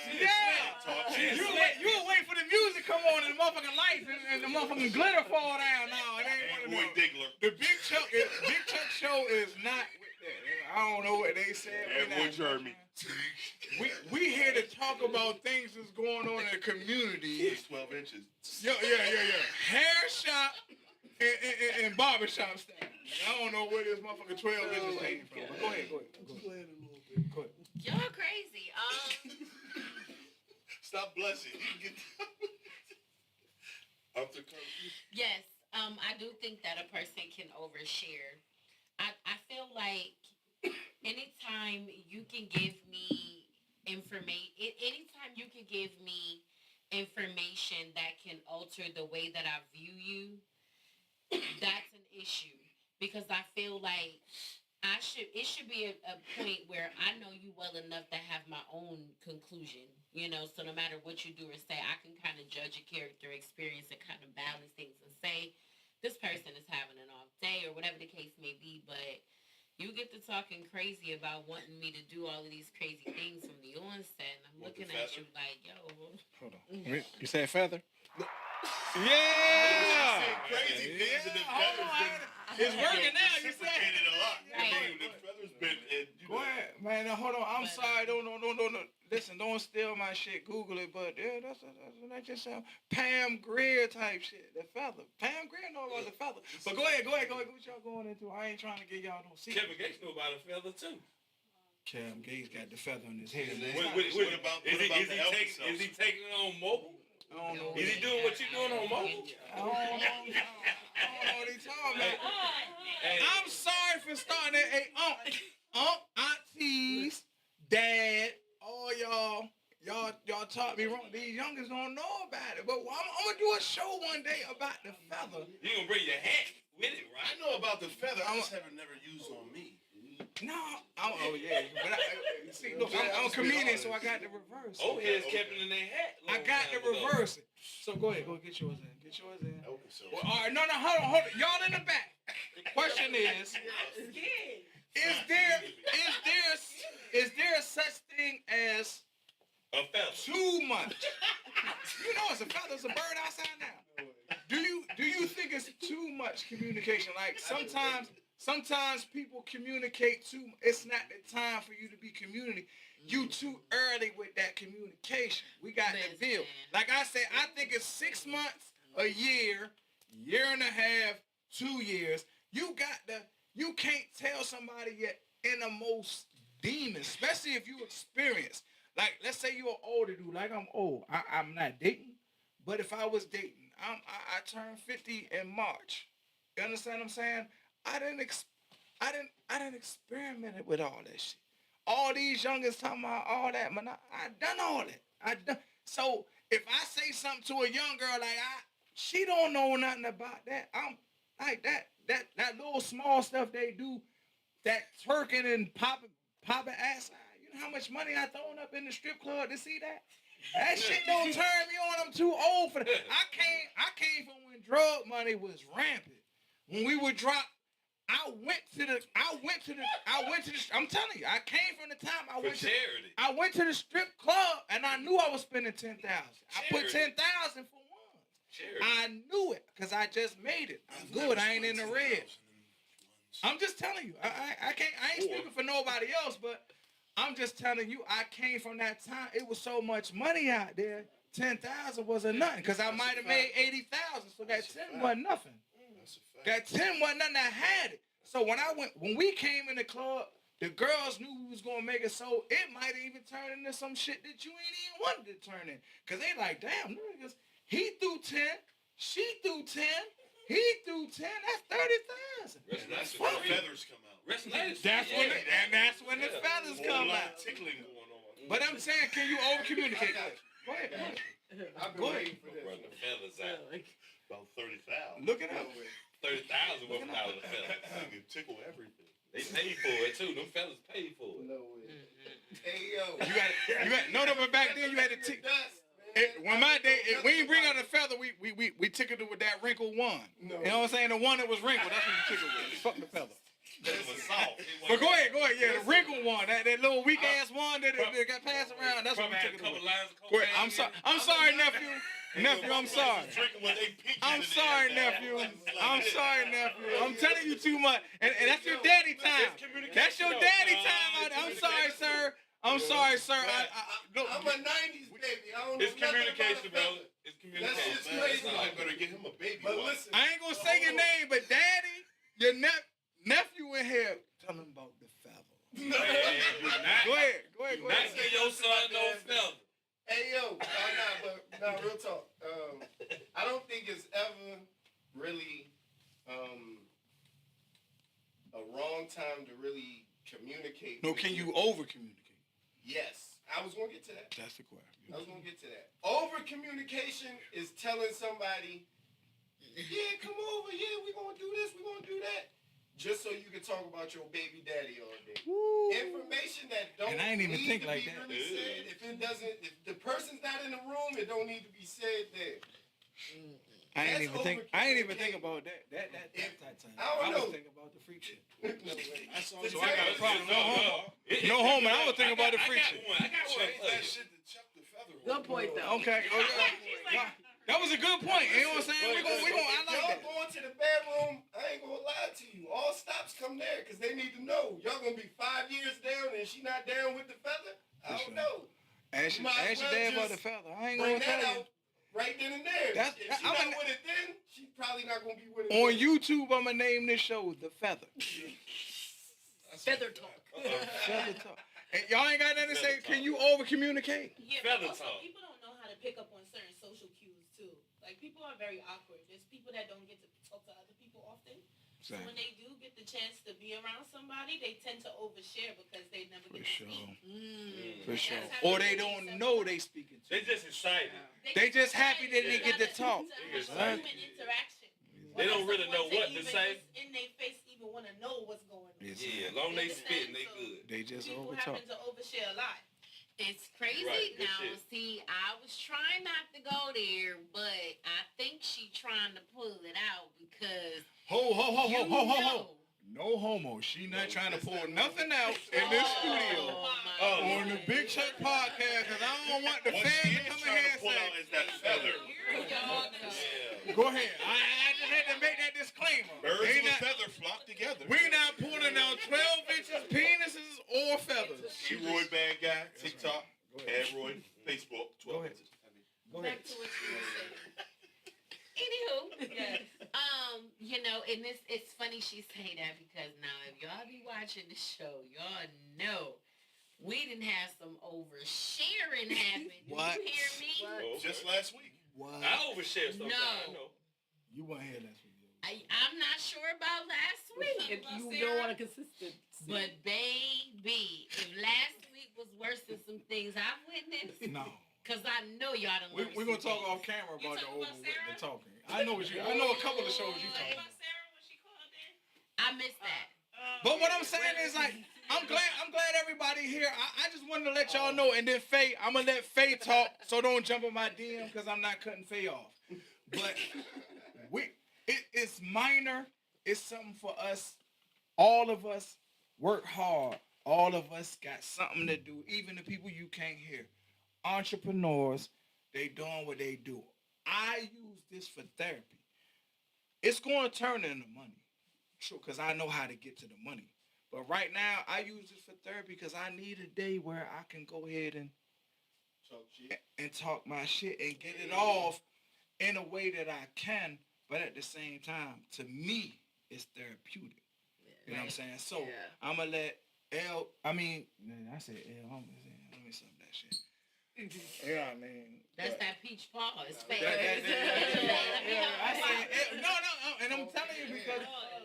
A: You were waiting for the music come on and the motherfucking lights and the motherfucking glitter fall down. No, it ain't one of those. The Big Chuck show is not with that. I don't know what they said. We here to talk about things that's going on in the community.
E: It's 12 inches.
A: Yeah. Hair shop and barbershop stuff. I don't know where this motherfucking 12 inches came from. But go ahead. Go ahead.
D: Y'all crazy.
E: Stop blushing. You can get up to
D: Yes. I do think that a person can overshare. I feel like anytime you can give me information that can alter the way that I view you, that's an issue. Because I feel like it should be a point where I know you well enough to have my own conclusion, so no matter what you do or say, I can kind of judge a character experience and kind of balance things and say, this person is having an off day or whatever the case may be, but you get to talking crazy about wanting me to do all of these crazy things from the onset, and I'm looking at you like, yo.
A: Hold on. You said feather?
E: Yeah! Crazy things and the
A: It's working now. You said
E: it a lot.
D: Right.
E: The feather's been
A: go ahead, man. Now, hold on. I'm sorry. Don't. Listen, don't steal my shit. Google it. But yeah, that's what that just sound. Pam Grier type shit. The feather. Pam Grier know about the feather. But go ahead. What y'all going into? I ain't trying to get y'all no secret.
B: Kevin Gates know about a feather too.
A: Cam Gates got the feather on his head.
B: Is he taking it on mobile?
A: I don't know.
B: Is he doing what you doing on mobile?
A: I don't know what he's talking about. I'm sorry for starting it. Hey, aunties, dad, all y'all taught me wrong. These youngers don't know about it. But I'm gonna do a show one day about the feather.
B: You gonna bring your hat with it, right?
E: I know about the feather. I just haven't never used on me.
A: No, but see, look, I'm a comedian, so I got the reverse.
B: Oh, here's kept it in their hat.
A: I got the reverse. So go ahead, go get yours in.
E: Okay, so.
A: Well, all right, no, hold on. Y'all in the back. The question is there such thing as
B: a feather?
A: Too much. You know it's a feather. It's a bird outside now. Do you think it's too much communication? Like sometimes people communicate too. It's not the time for you to be community. You too early with that communication. We got to build. Like I said, I think it's 6 months, a year and a half, 2 years. You can't tell somebody yet in the most demon, especially if you experience. Like, let's say you're an older dude. Like I'm old. I'm not dating, but if I was dating, I turned 50 in March. You understand what I'm saying? I didn't experiment with all that shit. All these youngers talking about all that, man. I done all that. So if I say something to a young girl like she don't know nothing about that. I'm like that little small stuff they do, that twerking and popping ass. You know how much money I thrown up in the strip club to see that? That shit don't turn me on. I'm too old for that. I came from when drug money was rampant. When we would drop, I'm telling you, I came from the time I went to the strip club and I knew I was spending $10,000. I put $10,000 for one. I knew it because I just made it. I'm good. I ain't in the red. I'm just telling you. I ain't speaking for nobody else, but I'm just telling you, I came from that time. It was so much money out there. 10,000 wasn't nothing because I might have made 80,000. So that 10 wasn't nothing. That 10 wasn't nothing. I had it. So when we came in the club, the girls knew we was gonna make it. So it might even turn into some shit that you ain't even wanted to turn in. Cause they like, damn, niggas, he threw 10, she threw 10. He threw 10. That's 30,000.
B: Rest
E: That's
B: ladies-
E: when the feathers come out.
B: Rest ladies-
A: That's when the,
B: yeah.
A: and that's when the feathers
E: Whole
A: come
E: lot
A: out.
E: of tickling going on.
A: But I'm saying, can you over communicate? Go ahead.
F: I've been
A: Go ahead.
F: waiting for this.
B: Run the feathers out.
E: About 30,000.
A: Look it up.
B: 30,000 worth out of the feathers.
E: You can tickle everything.
B: They paid for it too. Them fellas paid for it.
F: No way. Hey yo.
A: You got no, but back then you had to tick.
F: Dust,
A: When my day, we didn't bring out a feather. We tickled it with that wrinkled one.
F: No.
A: You know what I'm saying? The one that was wrinkled. That's what you tickled with. Fuck the feather.
B: It was soft.
A: But go ahead. Yeah, the wrinkled one, that little weak ass one that got passed around. That's what we
B: Probably had a
A: tickled it
B: couple
A: with.
B: lines of
A: Go ahead.
B: cocaine.
A: I'm sorry, nephew. Nephew, I'm sorry.
E: Drinking when they peek
A: I'm
E: in the
A: sorry,
E: damn
A: nephew.
E: thing.
A: I'm sorry, nephew. I'm telling you too much. And that's your daddy time. That's your daddy time out there. I'm sorry, sir. I'm sorry, sir. Look,
F: I'm a 90s baby. I don't know
B: It's
F: nothing
B: communication,
F: about a
B: bro.
F: feather.
B: It's communication.
F: shit's
E: Man,
F: crazy.
E: somebody better get him a baby.
F: But
E: wife.
F: listen,
A: I ain't gonna say your name, but daddy, your nephew in here, tell him about the feather.
B: Man, do not-
A: Go ahead.
B: do not give your son no feather.
F: hey yo, real talk. I don't think it's ever really a wrong time to really communicate.
A: No,
F: with
A: can
F: your-
A: you over communicate?
F: Yes, I was gonna get to that.
A: That's the question.
F: I was gonna get to that. Over communication is telling somebody, yeah, come over, yeah, we're gonna do this, we're gonna do that. Just so you can talk about your baby daddy all day.
A: Woo.
F: Information that don't
A: And I ain't even
F: need
A: think
F: to
A: like
F: be
A: that.
F: really said. If the person's not in the room, it don't need to be said there.
A: I ain't
F: That's
A: even think.
F: over
A: I ain't even think
F: communicating.
A: about that. That time.
F: I don't
A: was
F: know.
A: thinking about the freak shit.
F: No way.
A: So I got a problem. No homo. No homo. I was thinking about the freak shit.
B: I got one.
E: Check that shit to chuck the feather.
C: Good point, though.
A: Okay. Yeah. That was a good point. You know what I'm saying? We gonna. I
F: If
A: like
F: y'all
A: that.
F: going to the bedroom, I ain't gonna lie to you. All stops come there because they need to know. Y'all gonna be 5 years down and she not down with the feather? I
A: For
F: don't
A: sure.
F: know.
A: Ask your
F: Might as well
A: dad about the
F: just
A: feather. I ain't
F: Bring
A: gonna
F: that
A: tell you.
F: out right then and there.
A: That's-
F: If she
A: I'm
F: not
A: gonna-
F: with it then, she probably not gonna be with it
A: On
F: then.
A: YouTube, I'ma name this show The Feather.
C: Feather talk.
A: Feather Talk. And y'all ain't got nothing to say. Can you over communicate?
G: Yeah,
B: Feather
G: but also
B: talk.
G: people don't know how to pick up on certain social cues too. Like people are very awkward. There's people that don't get to talk to other people often. So when they do get the chance to be around somebody, they tend to overshare because they never
A: For
G: get to
A: sure.
G: speak.
A: For sure.
G: That's how
A: Or
G: they
A: they
G: get
A: don't
G: themselves
A: know
G: out.
A: they speaking to.
B: They just excited.
A: They just happy that they get to
G: Rather
A: talk.
G: to have
B: Right.
G: human interaction.
B: They don't really know
G: Someone
B: what to
G: even
B: say.
G: just in their face even want to know what's going on.
B: Yeah, as long as they spitting, they good.
A: They just
G: People
A: over talk.
G: happen to overshare a lot.
D: It's crazy
B: Right, good
D: now.
B: shit.
D: See, I was trying not to go there, but I think she trying to pull it out because you know.
A: No homo. She not trying to pull nothing out in this studio
D: my
A: on the Big Chuck podcast because I don't want the
E: What
A: fans
E: she
A: to
E: is
A: come in
E: trying
A: here
E: to
A: and
E: pull out
A: say,
E: is that feather.
B: Yeah.
A: go ahead. I just had to make that disclaimer.
E: Birds
A: They
E: of a
A: not-
E: feather flock together.
A: We not pulling out 12 inches penises or feathers.
E: Roy Bad Guy, TikTok,
A: Go ahead.
E: Ad Roy, Facebook,
A: Go
E: 12
A: ahead.
E: inches.
A: Go ahead.
G: Back to what you were saying.
D: Anywho,
G: Yes.
D: you know, and it's funny she say that because now if y'all be watching the show, y'all know we didn't have some oversharing happen.
A: What?
D: You hear me?
B: Okay.
E: Just last week.
A: What?
B: I overshare sometimes. I
D: No.
B: know.
A: You weren't here last week.
D: I'm not sure about last week.
C: If you don't want a consistent.
D: But baby, if last week was worse than some things I've witnessed,
A: No.
D: cause I know y'all done learned
A: We're gonna
D: some
A: talk
D: things.
A: off camera
G: You
A: about the
G: talking about
A: over
G: Sarah?
A: the talking. I know a couple of shows you talking
G: About
A: about.
G: Sarah when she called in?
D: I missed that.
A: But what I'm saying is like I'm glad everybody here. I just wanted to let y'all know, and then Faye, I'm gonna let Faye talk, so don't jump on my DM because I'm not cutting Faye off. But it's minor. It's something for us. All of us work hard. All of us got something to do. Even the people you can't hear, entrepreneurs, they doing what they do. I use this for therapy. It's going to turn into money. True, because I know how to get to the money. But right now, I use this for therapy because I need a day where I can go ahead and talk my shit and get it off in a way that I can. But at the same time, to me, it's therapeutic. You know what I'm saying? So I'm going to let I said L. Let me stop that shit. You know what I mean?
D: That's
A: But-
D: that peach paw. It's fake.
A: I see it. No, and I'm telling you because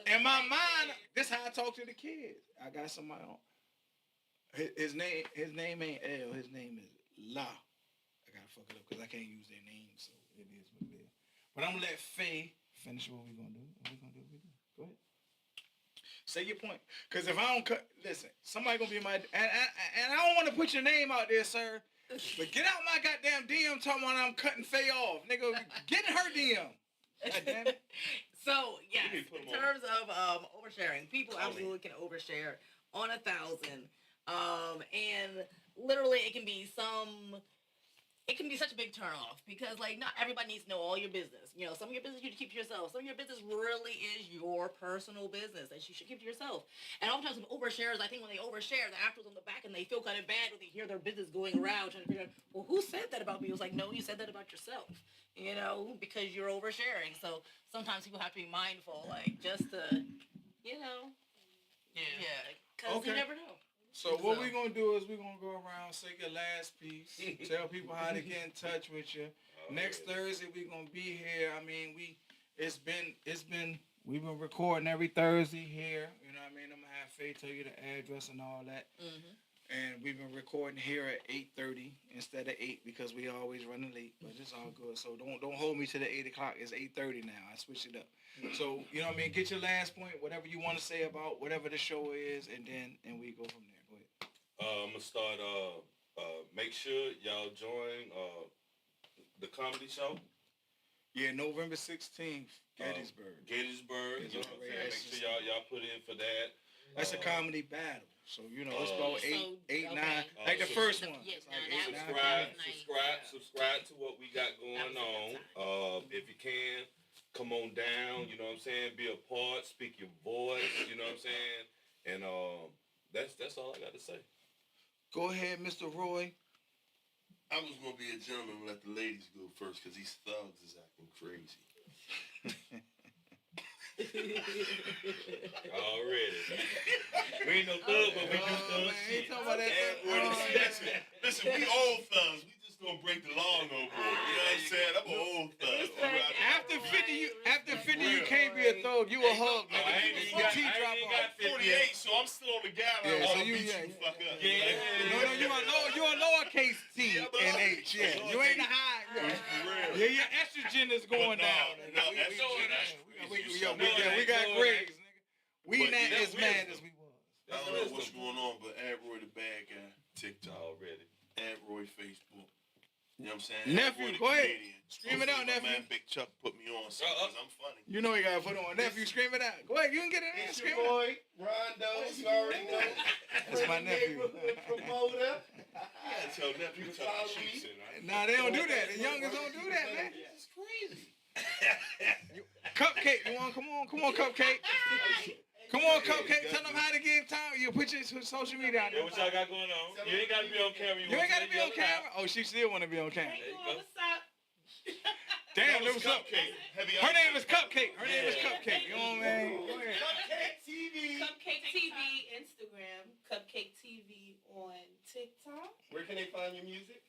A: in my mind, this how I talk to the kids. I got somebody on. His name ain't L. His name is La. I gotta fuck it up because I can't use their name, so it is what it is. But I'm gonna let Faye finish what we're gonna do. Go ahead. Say your point. Because if I don't cut, listen, somebody gonna be my, and I don't want to put your name out there, sir. But get out my goddamn DM talking about I'm cutting Faye off, nigga. Get in her DM. God damn it.
C: So yes,
B: You need to put
C: in
B: 'em on.
C: terms of oversharing, people absolutely can overshare on 1,000. And literally it can be such a big turnoff because like not everybody needs to know all your business. You know, some of your business you keep to yourself. Some of your business really is your personal business that you should keep to yourself. And oftentimes with overshares, I think when they overshare, the actors on the back and they feel kind of bad when they hear their business going around trying to figure out, well, who said that about me? It was like, no, you said that about yourself. You know, because you're oversharing. So sometimes people have to be mindful, like just to, you know, because you never know.
A: So what we're gonna do is we're gonna go around, say your last piece, tell people how to get in touch with you. Next Thursday we're gonna be here. I mean, we've been recording every Thursday here. You know what I mean? I'm gonna have Faye tell you the address and all that.
C: Mm-hmm.
A: And we've been recording here at 8:30 instead of 8 because we always running late. But it's all good. So don't hold me to the 8 o'clock. It's 8:30 now. I switched it up. So you know what I mean? Get your last point, whatever you want to say about whatever the show is, and we go from there. Go ahead.
B: I'm gonna start. Make sure y'all join the comedy show.
A: Yeah, November 16th, Gettysburg.
B: Gettysburg. You know what I'm saying? Make sure y'all put in for that.
A: That's a comedy battle. So you know it's about eight,
D: okay.
A: 9, like the first one.
D: Yeah,
A: It's
D: no,
A: like
D: that
A: 8,
D: was
A: 9,
D: nice.
B: Subscribe to what we got going
D: That was a
B: on. If you can, come on down. You know what I'm saying? Be a part. Speak your voice. You know what I'm saying? And that's all I got to say.
A: Go ahead, Mr. Roy.
E: I was gonna be a gentleman and let the ladies go first because these thugs is acting crazy.
B: Already. We ain't no thug, but we do thug shit.
E: Listen, we old thugs. We just gonna break the law no more. You know what I'm saying? I'm an old thug.
A: After 50, you can't be a thug. You a hug,
B: I ain't
A: nigga.
B: even got
A: Teeth drop off.
E: 48, so I'm still on the guy.
A: Yeah, so
E: I'll
A: you-
E: beat
A: yeah,
E: you fuck up.
A: No, you a lowercase T and H. Yeah, you ain't a high. Yeah, your estrogen is going down.
E: No, that's
A: We got grades, nigga. We
E: But
A: not
E: that's
A: as mad as we was.
E: I don't know what's going on, but Ad Roy the bad guy, TikTok,
B: Already.
E: Ad Roy Facebook. You know what I'm saying?
A: Nephew,
E: Ad Roy the
A: go ahead.
E: comedian.
A: Scream it out,
E: Hopefully
A: nephew.
E: My man Big Chuck put me on something because I'm funny.
A: You know you gotta put on. Nephew, scream it out. Go ahead, you can get it in.
F: It's
A: Scream
F: your
A: it out.
F: boy, Rondo. You already know.
A: That's my nephew.
F: Neighborhood promoter.
E: Yeah, tell nephew
F: You
E: talk
F: follow
E: shit.
F: me?
A: Nah, they don't do that. The youngest don't do that, man.
E: It's crazy.
A: Cupcake, you want? Come on, Cupcake. Come on, Cupcake. Tell them how to get in time. You put your social media out
B: Yeah,
A: there.
B: what y'all got going on? You ain't got to be on camera.
A: You ain't gotta be on camera. Oh, she still wanna be on camera.
G: Hey, what's up?
A: Damn,
E: That
A: what's
E: was
A: up?
E: Cupcake. Heavy
A: Her
E: ice.
A: name is Cupcake. Her name is Cupcake. You know what I mean? Go ahead.
F: Cupcake TV.
G: Cupcake TV Instagram, Cupcake TV on TikTok,
F: Where can they find your music?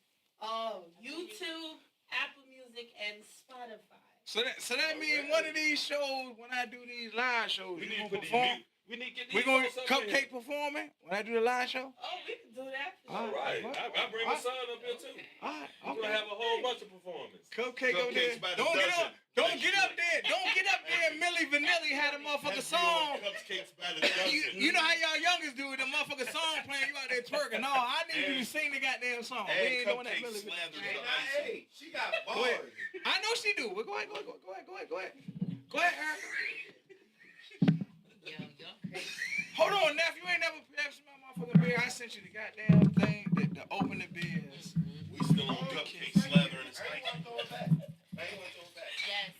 G: YouTube, Apple Music, and Spotify.
A: So that means one of these shows, when I do these live shows,
B: We
A: you
B: need to
A: gonna
B: put these
A: perform?
B: we need to get these
A: We gonna
B: folks up here.
A: Cupcake performing when I do the live show?
G: Oh, we can do that.
B: All right. I bring my son up here too.
A: All right,
B: We're
A: okay.
B: gonna have a whole bunch of performances.
A: Cupcake over there.
E: Cupcakes by the
A: Don't get
E: dozen.
A: up. Don't get up there. Don't get up there. Millie Vanilli had a motherfucking song.
E: Cupcakes by the dozen.
A: You know how y'all youngest do it. The motherfucking song playing. You out there twerking. No, I need you to sing the goddamn song. We
E: And
A: ain't doing that
E: cupcake
A: Millie Vanilli.
E: slathered
F: Hey,
E: in
F: now,
E: icing.
F: hey, she got
A: Go ahead.
F: bars.
A: I know she do. But go ahead, Go ahead, Erica.
D: Yo, y'all crazy.
A: Hold on, nephew. You ain't never passed my motherfucking beer. I sent you the goddamn thing to open the beers.
E: We still on cupcake slather in its
F: I ain't
E: icing.
F: gonna throw it back. I ain't gonna throw it back.
D: Yes.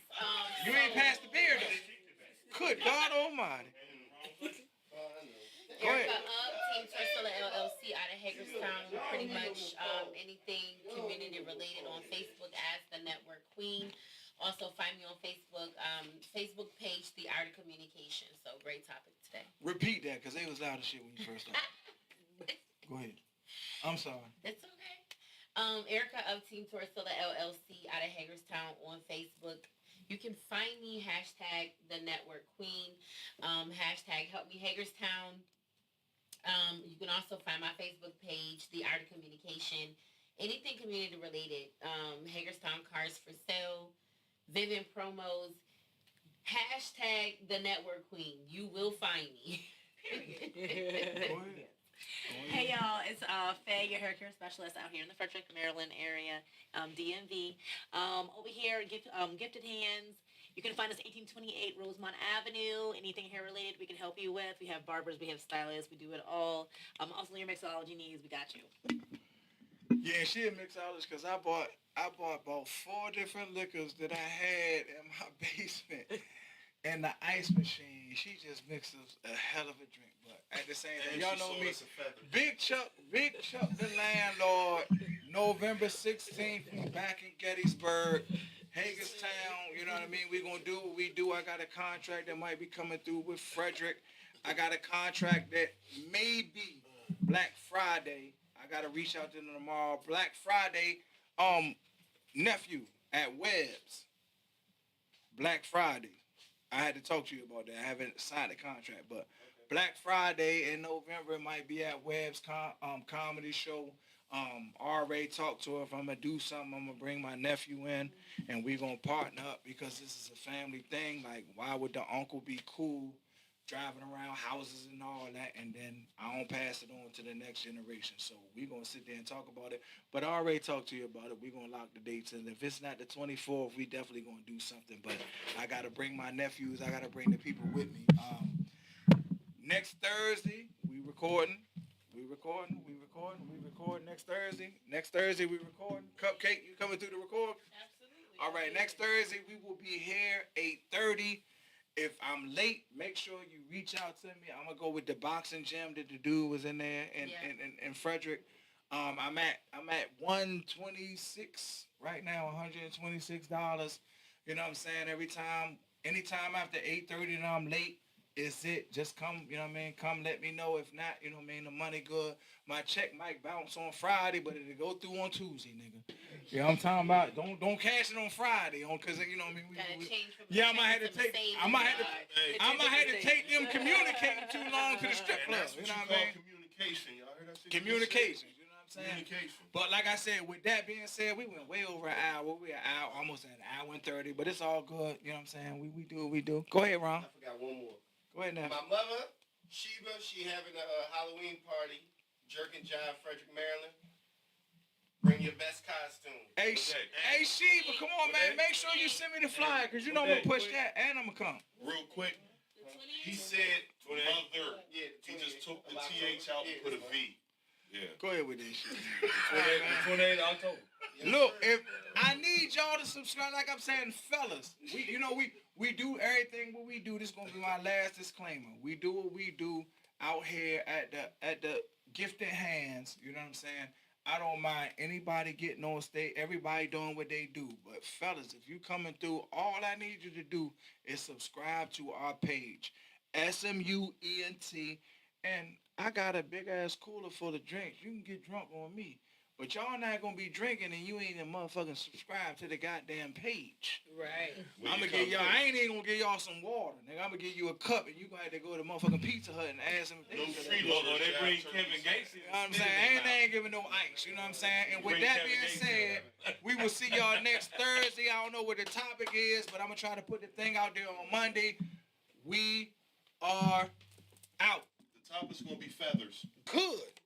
A: You ain't passed the beer though. Good God Almighty.
F: Oh, I know.
A: Go ahead.
D: Erica Team Tursula LLC out of Hagerstown. Pretty much anything community related on Facebook as the Network Queen. Also find me on Facebook, Facebook page, The Art of Communication. So great topic today.
A: Repeat that, because they was loud as shit when you first started. Go ahead. I'm sorry.
D: It's okay. Erica of Team Torcilla LLC out of Hagerstown on Facebook. You can find me hashtag the network queen, hashtag help me Hagerstown. You can also find my Facebook page, The Art of Communication, anything community related. Hagerstown Cars for Sale, Vivian promos, hashtag the network queen. You will find me.
A: Go ahead.
C: Hey y'all, it's Faye, your hair care specialist out here in the Frederick, Maryland area, DMV. Over here, Gifted Hands. You can find us 1828 Rosemont Avenue. Anything hair related, we can help you with. We have barbers, we have stylists, we do it all. Also, your mixology needs, we got you.
A: Yeah, she a mixologist because I bought about 4 different liquors that I had in my basement. And the ice machine, she just mixes a hell of a drink. But at the same time, y'all know me. Big Chuck, the landlord. November 16th, we back in Gettysburg, Hagerstown. You know what I mean? We're going to do what we do. I got a contract that might be coming through with Frederick. I got a contract that may be Black Friday. I got to reach out to them tomorrow. Black Friday, nephew at Webb's. Black Friday. I had to talk to you about that. I haven't signed a contract, but Black Friday in November might be at Webb's comedy show. Already talked to her. If I'm gonna do something, I'm gonna bring my nephew in, and we're gonna partner up because this is a family thing. Like, why would the uncle be cool driving around houses and all that, and then I don't pass it on to the next generation? So we're gonna sit there and talk about it. But I already talked to you about it. We're gonna lock the dates, and if it's not the 24th, we definitely gonna do something. But I gotta bring my nephews. I gotta bring the people with me. Next Thursday, we recording. Next Thursday, we recording. Cupcake, you coming through to record?
G: Absolutely.
A: All right, next Thursday, we will be here 8:30. If I'm late, make sure you reach out to me. I'm gonna go with the boxing gym that the dude was in there in Frederick. I'm at 126 right now, $126. You know what I'm saying? Anytime after 8:30 and I'm late, it's it. Just come, you know what I mean? Come let me know. If not, you know what I mean, the money good. My check might bounce on Friday, but it'll go through on Tuesday, nigga. You know what I'm talking about? Don't cash it on Friday, cause you know what I mean. I might have to take them communicating too long to the strip club. You know what I mean?
E: Communication. Y'all heard that shit?
A: Communication. You know what I'm saying?
E: Communication.
A: But like I said, with that being said, we went way over an hour. We almost at an hour and 30, but it's all good. You know what I'm saying? We do what we do. Go ahead, Ron.
F: I forgot one more.
A: Go ahead now.
F: My mother, Sheba, she having a Halloween party, Jerk and Jive, Frederick, Maryland. Bring your best costume.
A: Hey, Sheba, come on, man. Make sure you send me the flyer, because you know I'm going to push that, and I'm going to come.
E: Real quick, he said mother. Yeah, he just took the TH out and put a V. Yeah.
A: Go ahead with this shit.
H: 28th October.
A: Look, if I need y'all to subscribe, like I'm saying, fellas, we do everything what we do. This is gonna be my last disclaimer. We do what we do out here at the Gifted Hands. You know what I'm saying? I don't mind anybody getting on stage, everybody doing what they do. But fellas, if you coming through, all I need you to do is subscribe to our page, SMUENT, and I got a big ass cooler full of drinks. You can get drunk on me. But y'all not gonna be drinking and you ain't even motherfucking subscribe to the goddamn page.
D: Right.
A: I ain't even gonna give y'all some water, nigga. I'm gonna give you a cup and you gonna have to go to motherfucking Pizza Hut and ask them if they
H: They bring Kevin Gates.
A: You know what I'm saying? They ain't giving no ice, you know what I'm saying? And with that being said, we will see y'all next Thursday. I don't know what the topic is, but I'm gonna try to put the thing out there on Monday. We are out.
E: The topic's gonna be feathers.
A: Good.